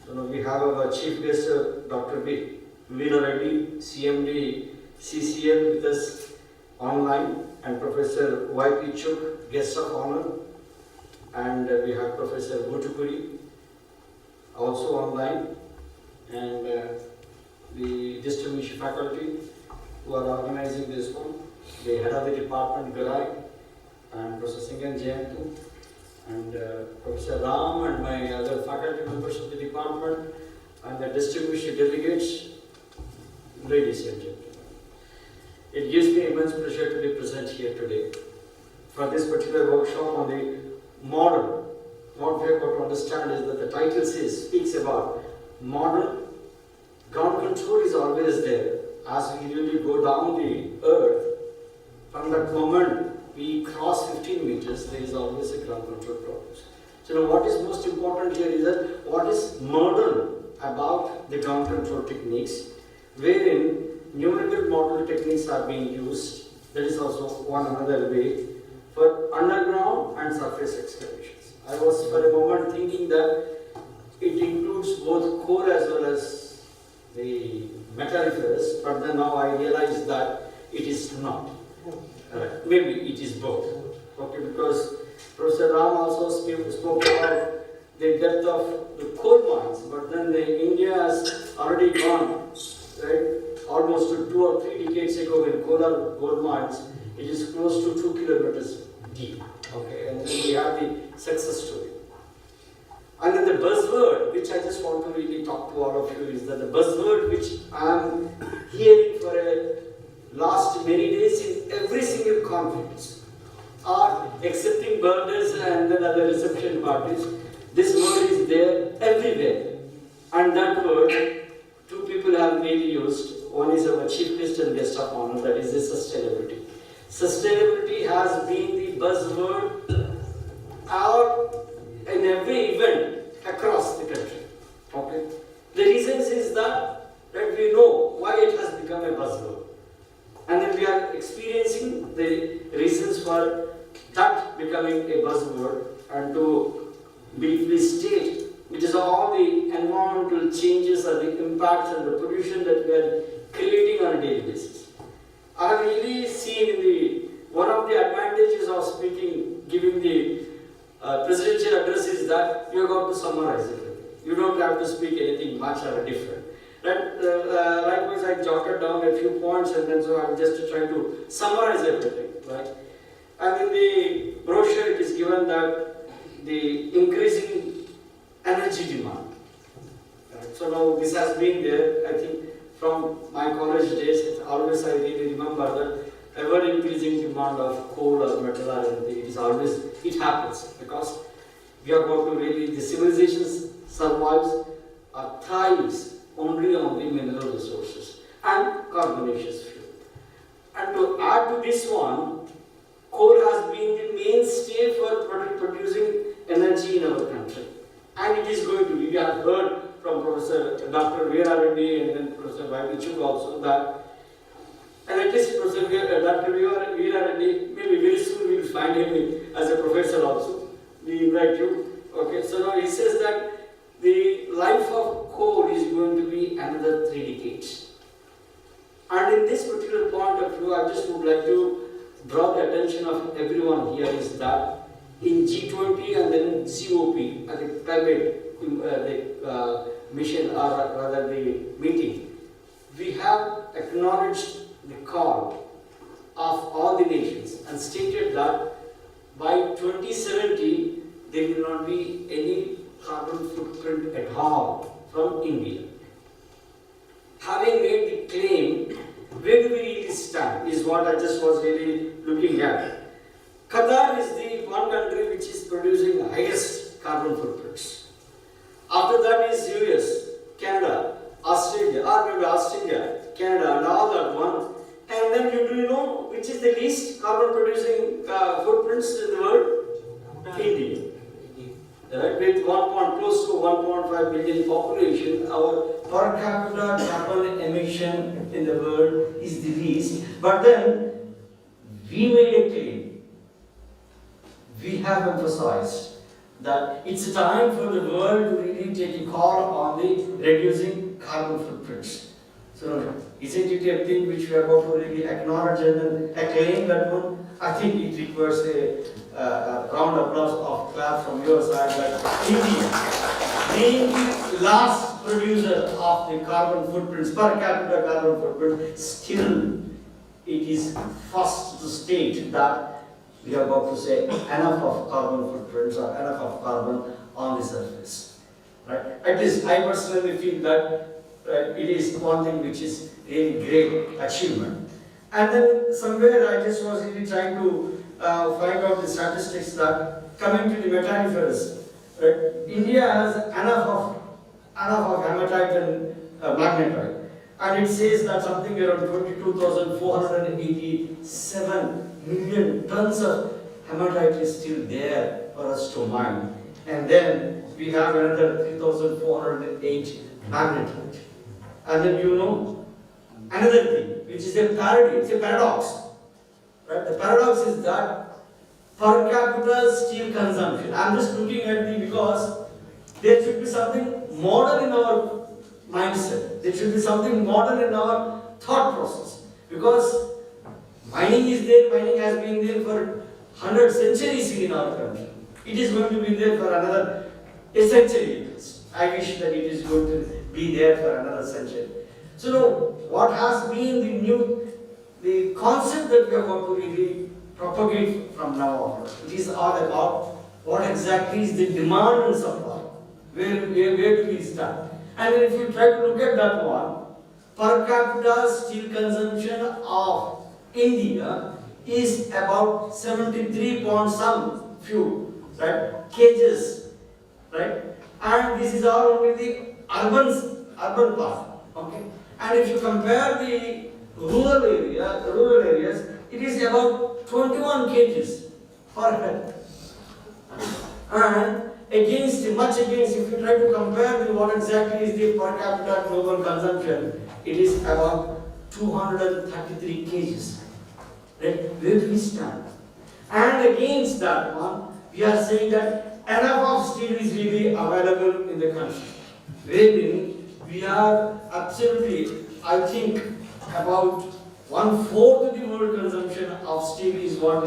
So now we have our chief guest, Dr. Veena Reddy, CMD, CCL with us online, and Professor Y.P. Chuk, guest of honor, and we have Professor Mutukuri also online, and the distinguished faculty who are organizing this one, the head of the department, Garai, and Professor Singan Jayantu, and Professor Ram, and my other faculty members of the department, and the distinguished delegates, ladies and gentlemen. It gives me immense pleasure to be present here today for this particular workshop on the modern. What we have got to understand is that the title speaks about modern. Ground control is always there. As we really go down the earth, from that moment we cross 15 meters, there is always a ground control problem. So now what is most important here is that what is modern about the ground control techniques, wherein numerical model techniques are being used. That is also one another way for underground and surface excavations. I was for a moment thinking that it includes both core as well as the metalliferous, but then now I realize that it is not. Maybe it is both. Okay, because Professor Ram also spoke about the depth of the coal mines, but then India has already gone, right, almost to 2 or 3 decades ago in Kolar gold mines, it is close to 2 kilometers deep. Okay, and then we have the success story. And then the buzzword, which I just want to really talk to all of you, is that the buzzword which I am hearing for a last many days in every single conference are accepting birthdays and then other reception parties. This word is there everywhere. And that word, 2 people have really used. One is our chief guest and guest of honor, that is the sustainability. Sustainability has been the buzzword out in every event across the country. Okay. The reasons is that we know why it has become a buzzword. And then we are experiencing the reasons for that becoming a buzzword, and to briefly state, it is all the environmental changes and the impacts and the pollution that we are creating on a daily basis. I have really seen one of the advantages of speaking, giving the presidential address is that you have got to summarize everything. You don't have to speak anything much or different. Likewise, I jotted down a few points, and then so I'm just trying to summarize everything, right? And in the brochure, it is given that the increasing energy demand. Right? So now this has been there, I think, from my college days. Always I really remember that ever increasing demand of coal or metal or anything. It is always, it happens because we are going to really, the civilization survives or thrives only on the mineral resources and carbonaceous fuel. And to add to this one, coal has been the mainstay for producing energy in our country. And it is going to be, we have heard from Professor Dr. Veera Reddy and then Professor Y.P. Chuk also that, and at least Professor Dr. Veera Reddy, maybe very soon we will find him as a professor also. We invite you. Okay, so now he says that the life of coal is going to be another 3 decades. And in this particular point of view, I just would like to draw the attention of everyone here is that in G20 and then COP, at the climate mission, or rather the meeting, we have acknowledged the call of all the nations and stated that by 2070 there will not be any carbon footprint at all from India. Having made the claim, where do we really stand is what I just was really looking at. Qatar is the one country which is producing the highest carbon footprints. After that is US, Canada, Australia, or maybe Australia, Canada, and all that one. And then do you know which is the least carbon producing footprints in the world? India. Right, with close to 1.5 billion population, our per capita carbon emission in the world is the least. But then we made a claim. We have emphasized that it's time for the world to really take a call on the reducing carbon footprints. So Isn't it a thing which we are about to really acknowledge and acclaim that one? I think it requires a round of applause of clap from your side that India, being the last producer of the carbon footprints, per capita carbon footprint, still it is first to state that we are about to say enough of carbon footprints or enough of carbon on the surface. Right? At least I personally feel that it is one thing which is really great achievement. And then somewhere I just was really trying to find out the statistics that coming to the metalliferous, right? India has enough of hematite and magnetite. And it says that something around 22,487 million tons of hematite is still there for us to mine. And then we have another 3,408 magnetite. And then another thing, which is a parody, it's a paradox. Right? The paradox is that per capita steel consumption. I'm just looking at because there should be something modern in our mindset. There should be something modern in our thought process. Because mining is there, mining has been there for 100 centuries in our country. It is going to be there for another a century. I wish that it is going to be there for another century. So what has been the concept that we are going to really propagate from now on? It is all about what exactly is the demand and supply. Where do we start? And if you try to look at that one, per capita steel consumption of India is about 73 point some few, right, kgs, right? And this is all only the urban part, okay? And if you compare the rural areas, it is about 21 kgs per head. And much against, if you try to compare what exactly is the per capita global consumption, it is about 233 kgs. Right? Where do we stand? And against that one, we are saying that enough of steel is really available in the country. Wherein we are absolutely, I think, about 1/4 of the world consumption of steel is what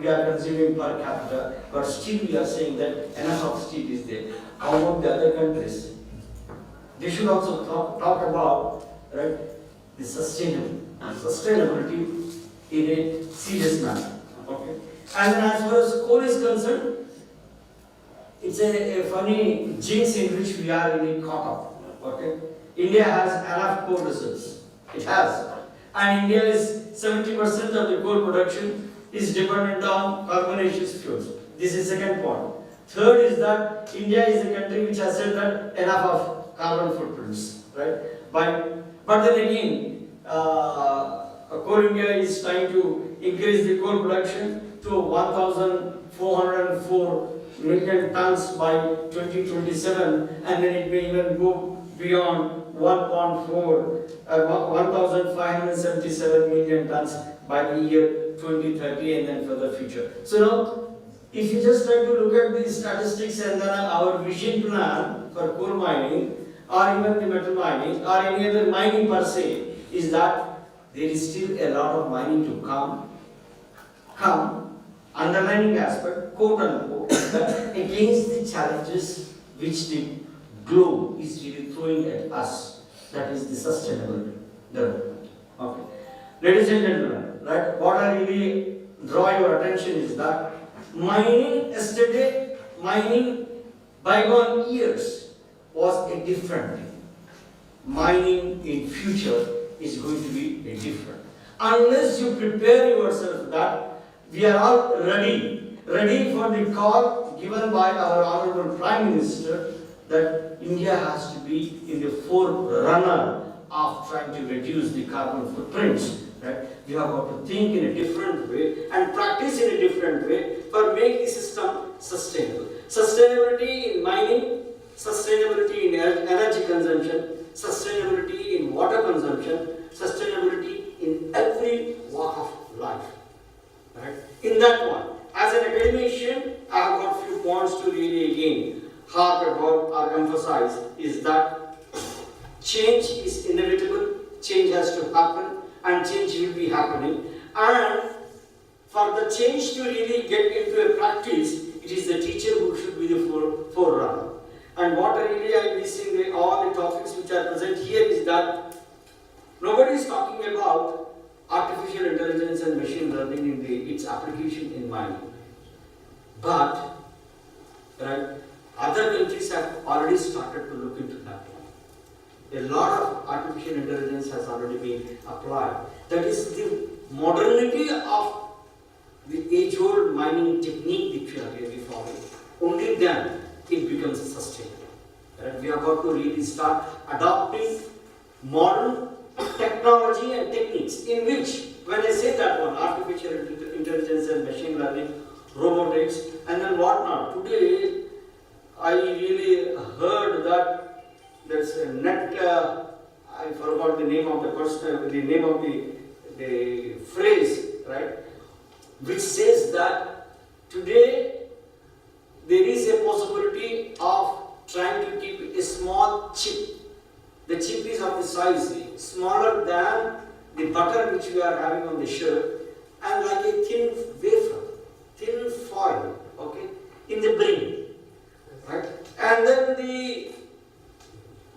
we are consuming per capita, but still we are saying that enough of steel is there. How about the other countries? They should also talk about, right, the sustainability in a serious manner. Okay. And then as far as coal is concerned, it's a funny jinx in which we are really caught up. Okay. India has enough coal reserves. It has. And India is 70% of the coal production is dependent on carbonaceous fuels. This is second point. Third is that India is a country which has said that enough of carbon footprints, right? But then again, Coal India is trying to increase the coal production to 1,404 million tons by 2027, and then it may even go beyond 1,577 million tons by the year 2030 and then for the future. So now, if you just try to look at these statistics and then our vision plan for coal mining or even the metal mining or any other mining per se, is that there is still a lot of mining to come. Underlining aspect, quote unquote, that against the challenges which the globe is really throwing at us, that is the sustainable development. Okay. Ladies and gentlemen, right, what I really draw your attention is that mining yesterday, mining bygone years was a different thing. Mining in future is going to be a different. Unless you prepare yourself that we are all ready for the call given by our Honorable Prime Minister that India has to be in the forerunner of trying to reduce the carbon footprints. Right? We have got to think in a different way and practice in a different way for make the system sustainable. Sustainability in mining, sustainability in energy consumption, sustainability in water consumption, sustainability in every walk of life. Right? In that one, as an academician, I have got few points to really again harp about or emphasize is that change is inevitable, change be happening, and for the change to really get into a practice, it is the teacher who should be the forerunner. And what I really am missing all the topics which are present here is that nobody is talking about artificial intelligence and machine learning in its application in mining. But right, other countries have already started to look into that one. A lot of artificial intelligence has already been applied. That is the modernity of the age-old mining technique which we are really following. Only then it becomes sustainable. Right? We have got to really start adopting modern technology and techniques in which, when I say that one, artificial intelligence and machine learning, robotics, and then whatnot. Today, I really heard that there's a net, I forgot the name of the person, the name of the phrase, right? Which says that today there is a possibility of trying to keep a small chip. The chip is of the size smaller than the butter which we are having on the shirt, and like a thin wafer, thin foil, okay, in the brain, right? And then the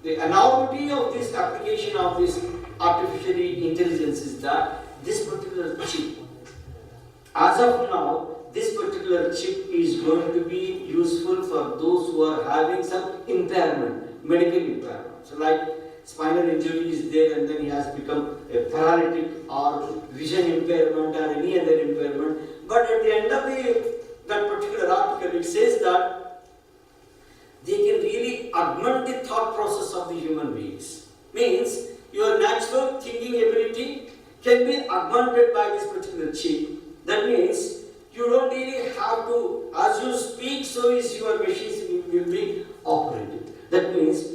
enormity of this application of this artificial intelligence is that this particular chip, as of now, this particular chip is going to be useful for those who are having some impairment, medical impairment. So like spinal injury is there and then he has become a paralytic or vision impairment or any other impairment. But at the end of that particular article, it says that they can really augment the thought process of the human beings. Means your natural thinking ability can be augmented by this particular chip. That means you don't really have to, as you speak, so is your machines will be operated. That means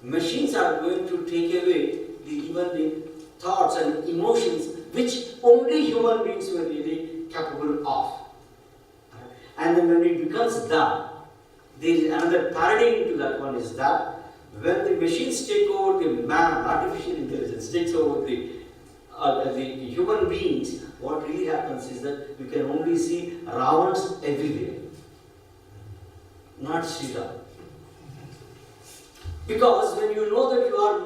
machines are going to take away even the thoughts and emotions which only human beings were really capable of. And then when it becomes that, there is another paradigm to that one is that when the machines take over the man, artificial intelligence takes over the human beings, what really happens is that you can only see Ravans everywhere, not Sita. Because when you know that you are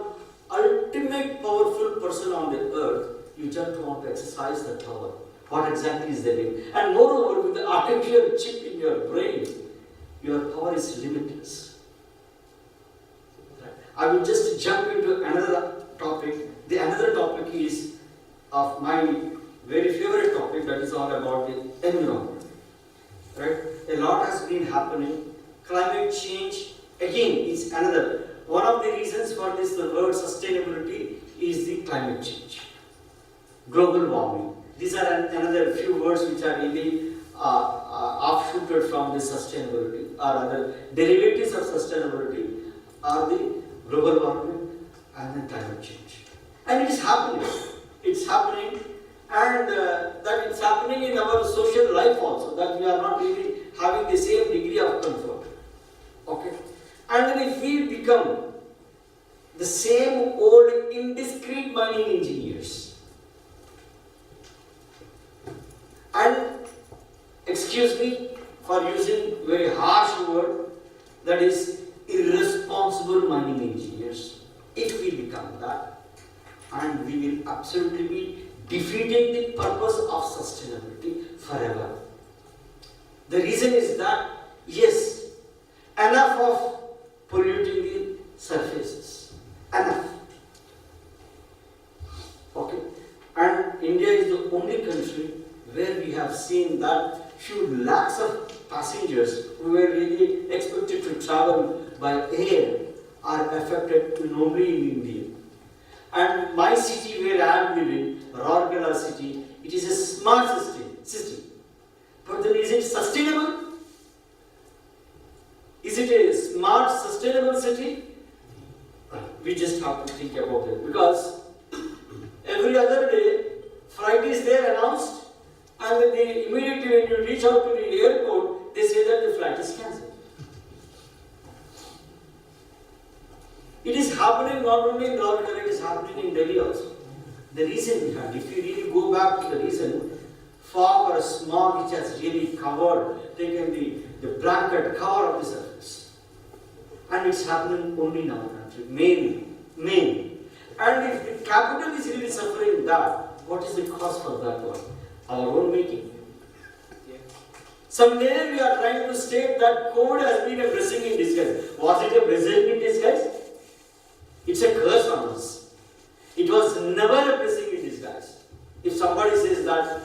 ultimate powerful person on the earth, you just want to exercise that power. What exactly is the name? And moreover, with the artificial chip in your brain, your power is limitless. I will just jump into another topic. The another topic is of my very favorite topic, that is all about the environment. Right? A lot has been happening. Climate change, again, is another. One of the reasons for this, the word sustainability, is the climate change. Global warming. These are another few words which are really offshooted from the sustainability, or other derivatives of sustainability are the global warming and the climate change. And it is happening. It's happening, and that it's happening in our social life also, that we are not really having the same degree of comfort. Okay? And then if we become the same old indiscreet mining engineers, and excuse me for using very harsh word, that is irresponsible mining engineers, if we become that, and we will absolutely be defeating the purpose of sustainability forever. The reason is that, yes, enough of polluting the surfaces. Enough. Okay? And India is the only country where we have seen that few lakhs of passengers who were really expected to travel by air are affected only in India. And my city where I am living, Rourkela city, it is a smart system. But then is it sustainable? Is it a smart, sustainable city? We just have to think about it, because every other day, flight is there announced, and then immediately when you reach out to the airport, they say that the flight is cancelled. It is happening not only in Rourkela, it is happening in Delhi also. The reason behind, if you really go back to the reason, fog or smog which has really taken the blanket cover of the surface. And it's happening only in our country, mainly. And if the capital is really suffering that, what is the cause for that one? Our own making. Somewhere we are trying to state that COVID has been a blessing in disguise. Was it a blessing in disguise? It's a curse on us. It was never a blessing in disguise. If somebody says that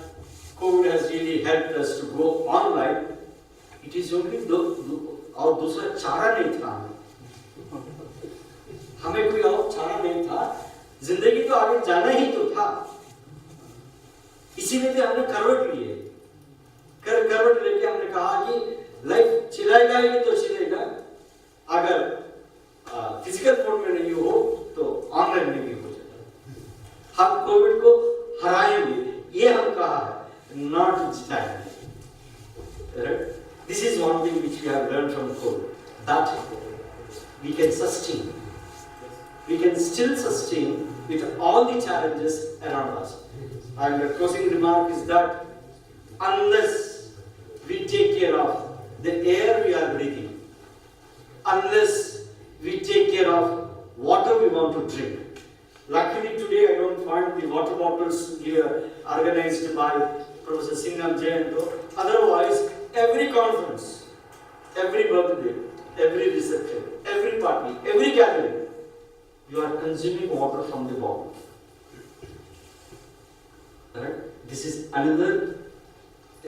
COVID has really helped us to go online, it is only और दूसरा चारा नहीं था हमें कोई और चारा नहीं था जिंदगी तो आगे जाना ही तो था इसीलिए तो हमने करवट लिए करवट लेके हमने कहा कि लाइफ चिल्लाएगा ही तो चिल्लाएगा अगर फिजिकल मोड में नहीं हो तो ऑनलाइन में भी हो जाएगा हम कोविड को हराएंगे ये हम कहा है नॉट जिताएंगे right This is one thing which we have learned from COVID, that we can sustain. We can still sustain with all the challenges around us. And the closing remark is that unless we take care of the air we are breathing, unless we take care of water we want to drink. Luckily today I don't find the water bottles here organized by Professor Singham Jayanto. Otherwise, every conference, every birthday, every reception, every party, every gathering, you are consuming water from the bottle. Right? This is another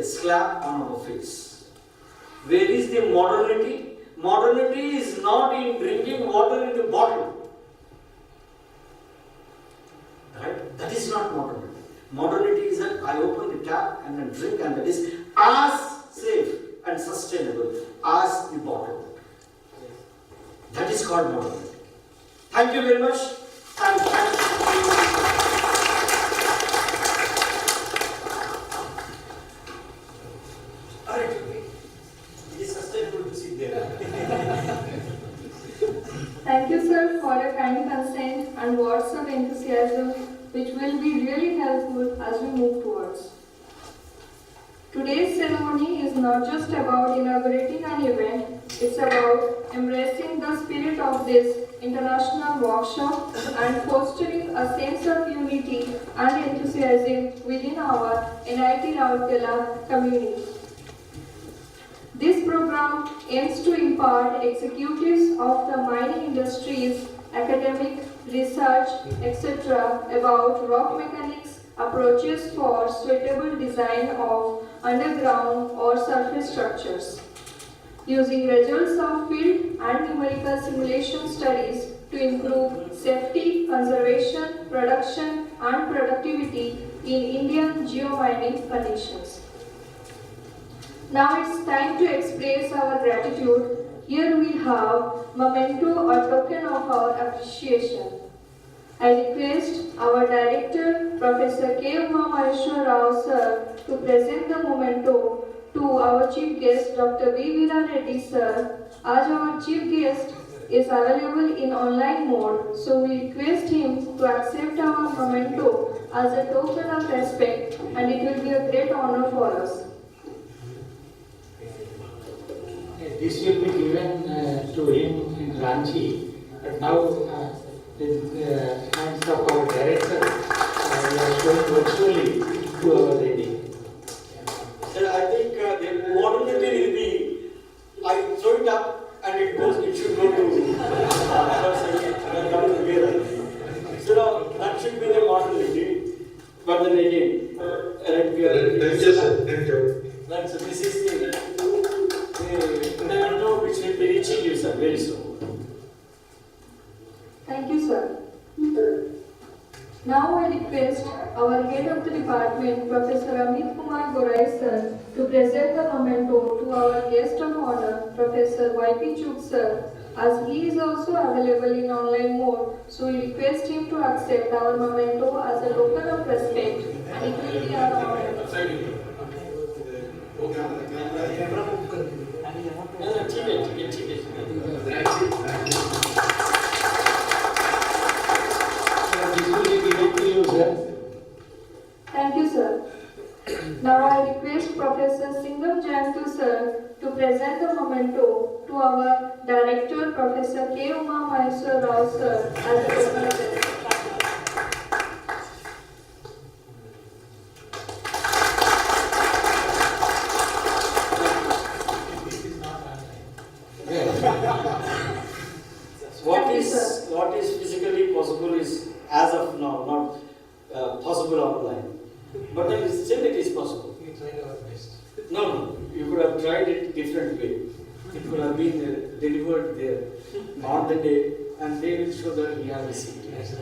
slap on our face. Where is the modernity? Modernity is not in drinking water in the bottle. Right? That is not modernity. Modernity is that I open the tap and then drink, and that is as safe and sustainable as the bottle. That is called modernity. Thank you very much. And thank you. It is sustainable to sit there. Thank you, sir, for your kind consent and words of enthusiasm, which will be really helpful as we move towards. Today's ceremony is not just about inaugurating an event, it's about embracing the spirit of this international workshop and fostering a sense of unity and enthusiasm within our NIT Rourkela community. This program aims to impart executives of the mining industries, academic, research, etc. about rock mechanics, approaches for suitable design of underground or surface structures, using results of field and numerical simulation studies to improve safety, conservation, production and productivity in Indian geomining conditions. Now it's time to express our gratitude. Here we have memento, a token of our appreciation. I request our director, Professor K. Maheshwar Rao sir, to present the memento to our chief guest, Dr. V. Veera Reddy sir. As our chief guest is available in online mode, so we request him to accept our memento as a token of respect, and it will be a great honor for us. This will be given to him in Ranchi, but now with the hands of our director, we are showing virtually to our lady. Sir, I think the modernity will be, I throw it up and it should go to so that should be the modernity. But then again, Thank you, sir. Thank you. So this is the memento which will be reaching you, sir, very soon. Thank you, sir. Now I request our head of the department, Professor Amit Kumar Gorai sir, to present the memento to our guest of honor, Professor Y.P. Chuk sir, as he is also available in online mode, so we request him to accept our memento as a token of respect, and it will be our honor. This will be given to you, sir. sir. Now I request Professor Singham Jantu sir to present the memento to our Director Professor K. Uma Maheswar Rao sir as a representative. What is physically possible is as of now not possible online, but then still it is possible. We tried our best. No, you could have tried it different way. It could have been delivered there on the day, and they will show that we have received. Yes.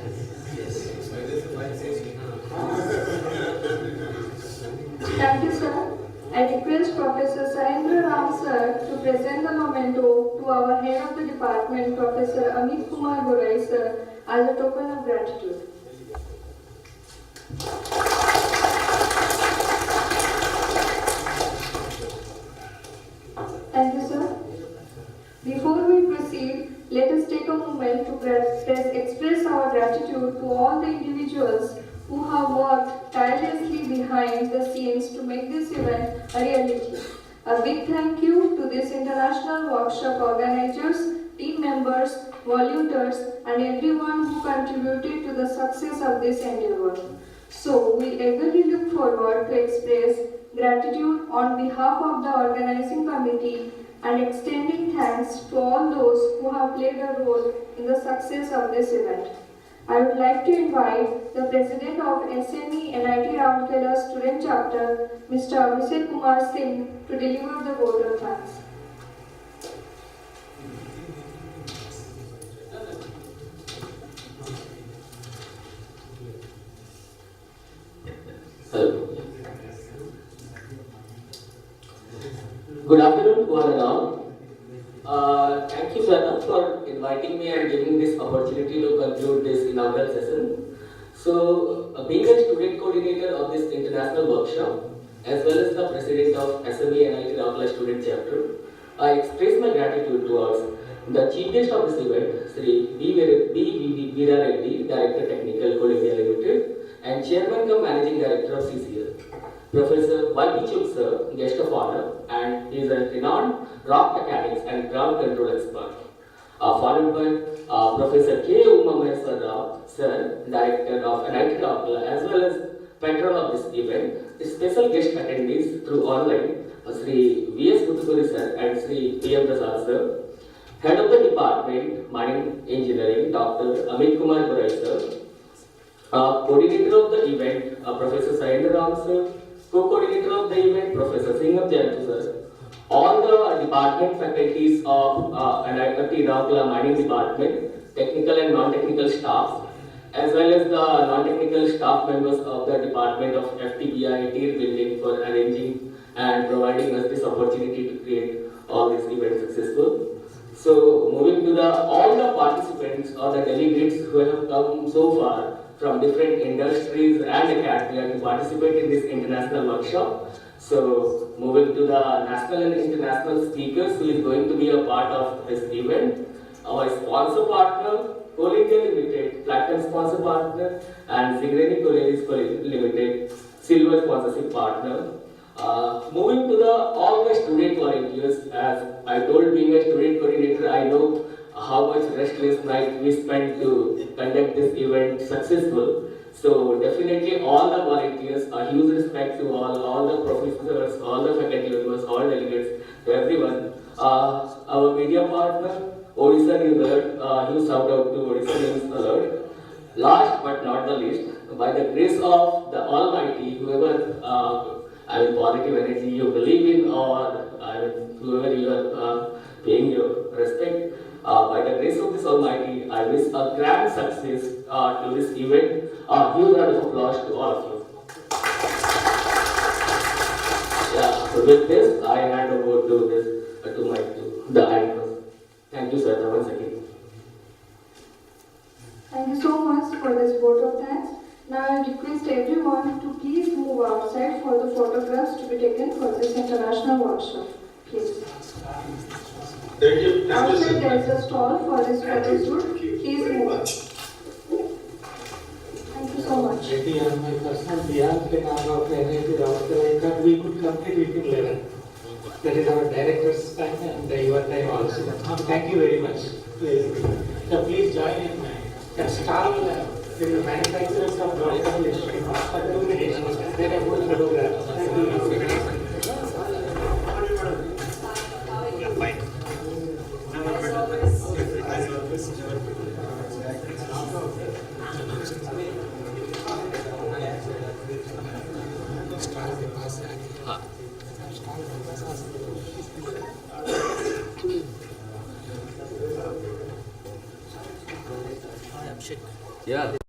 Thank you, sir. I request Professor Saindra Ram sir to present the memento to our head of the department, Professor Amit Kumar Gorai sir, as a token of gratitude. Thank you, sir. Before we proceed, let us take a moment to express our gratitude to all the individuals who have worked tirelessly behind the scenes to make this event a reality. A big thank you to this international workshop organizers, team members, volunteers, and everyone who contributed to the success of this endeavor. So, we eagerly look forward to express gratitude on behalf of the organizing committee and extending thanks to all those who have played a role in the success of this event. I would like to invite the President of SME NIT Rourkela Student Chapter, Mr. Abhishek Kumar Singh, to deliver the vote of thanks. Good afternoon to all around. Thank you, Sweta, for inviting me and giving this opportunity to conclude this inaugural session. So, being a student coordinator of this international workshop, as well as the president of SME NIT Rourkela Student Chapter, I express my gratitude towards the chief guest of this event, Sri B. Veera Reddy, Director Technical Coal India Limited, and Chairman cum Managing Director of CCL. Professor Y.P. Chuk sir, guest of honor, and is a renowned rock mechanics and ground control expert. Followed by Professor K. Uma Maheswar Rao sir, Director of NIT Rourkela, as well as patron of this event. The special guest attendees through online, Sri V.S. Muthuuri sir and Sri P.M. Prasad sir. Head of the department, Mining Engineering, Dr. Amit Kumar Gorai sir. Coordinator of the event, Professor Saindra Ram sir. Co-coordinator of the event, Professor Singham Jantu sir. All the department faculties of NIT Rourkela Mining Department, technical and non-technical staff, as well as the non-technical staff members of the Department of FTBI Tier Building for arranging and providing us this opportunity to create all this event successful. So, moving to all the participants or the delegates who have come so far from different industries and academia to participate in this international workshop. So, moving to the national and international speakers who is going to be a part of this event. Our sponsor partner, Coal India Limited, Platinum sponsor partner, and Zingreni Collieries Limited, Silver sponsorship partner. Moving to all the student volunteers, as I told, being a student coordinator, I know how much restless night we spent to conduct this event successful. So definitely all the volunteers, a huge respect to all the professors, all the faculty members, all delegates, to everyone. Our media partner, ODISHA News Alert, huge shout out to ODISHA News Alert. Last but not the least, by the grace of the Almighty, whoever positive energy you believe in, or whoever you are paying your respect, by the grace of this Almighty, I wish a grand success to this event. A huge round of applause to all of you. Yeah, so with this, I hand over to the anchors. Thank you, sir, once again. Thank you so much for this vote of thanks. Now I request everyone to please move outside for the photographs to be taken for this international workshop. Please. Thank you. Outside there is a stall for this photo shoot. Please move. Thank you so much. NIT on my personal behalf in honor of NIT Ravatalaika, we could complete within 11. That is our director's time and your time also. Thank you very much. So please join in and start the manufacturers of documents for 2 minutes. Then I will photograph. Thank you. Yeah.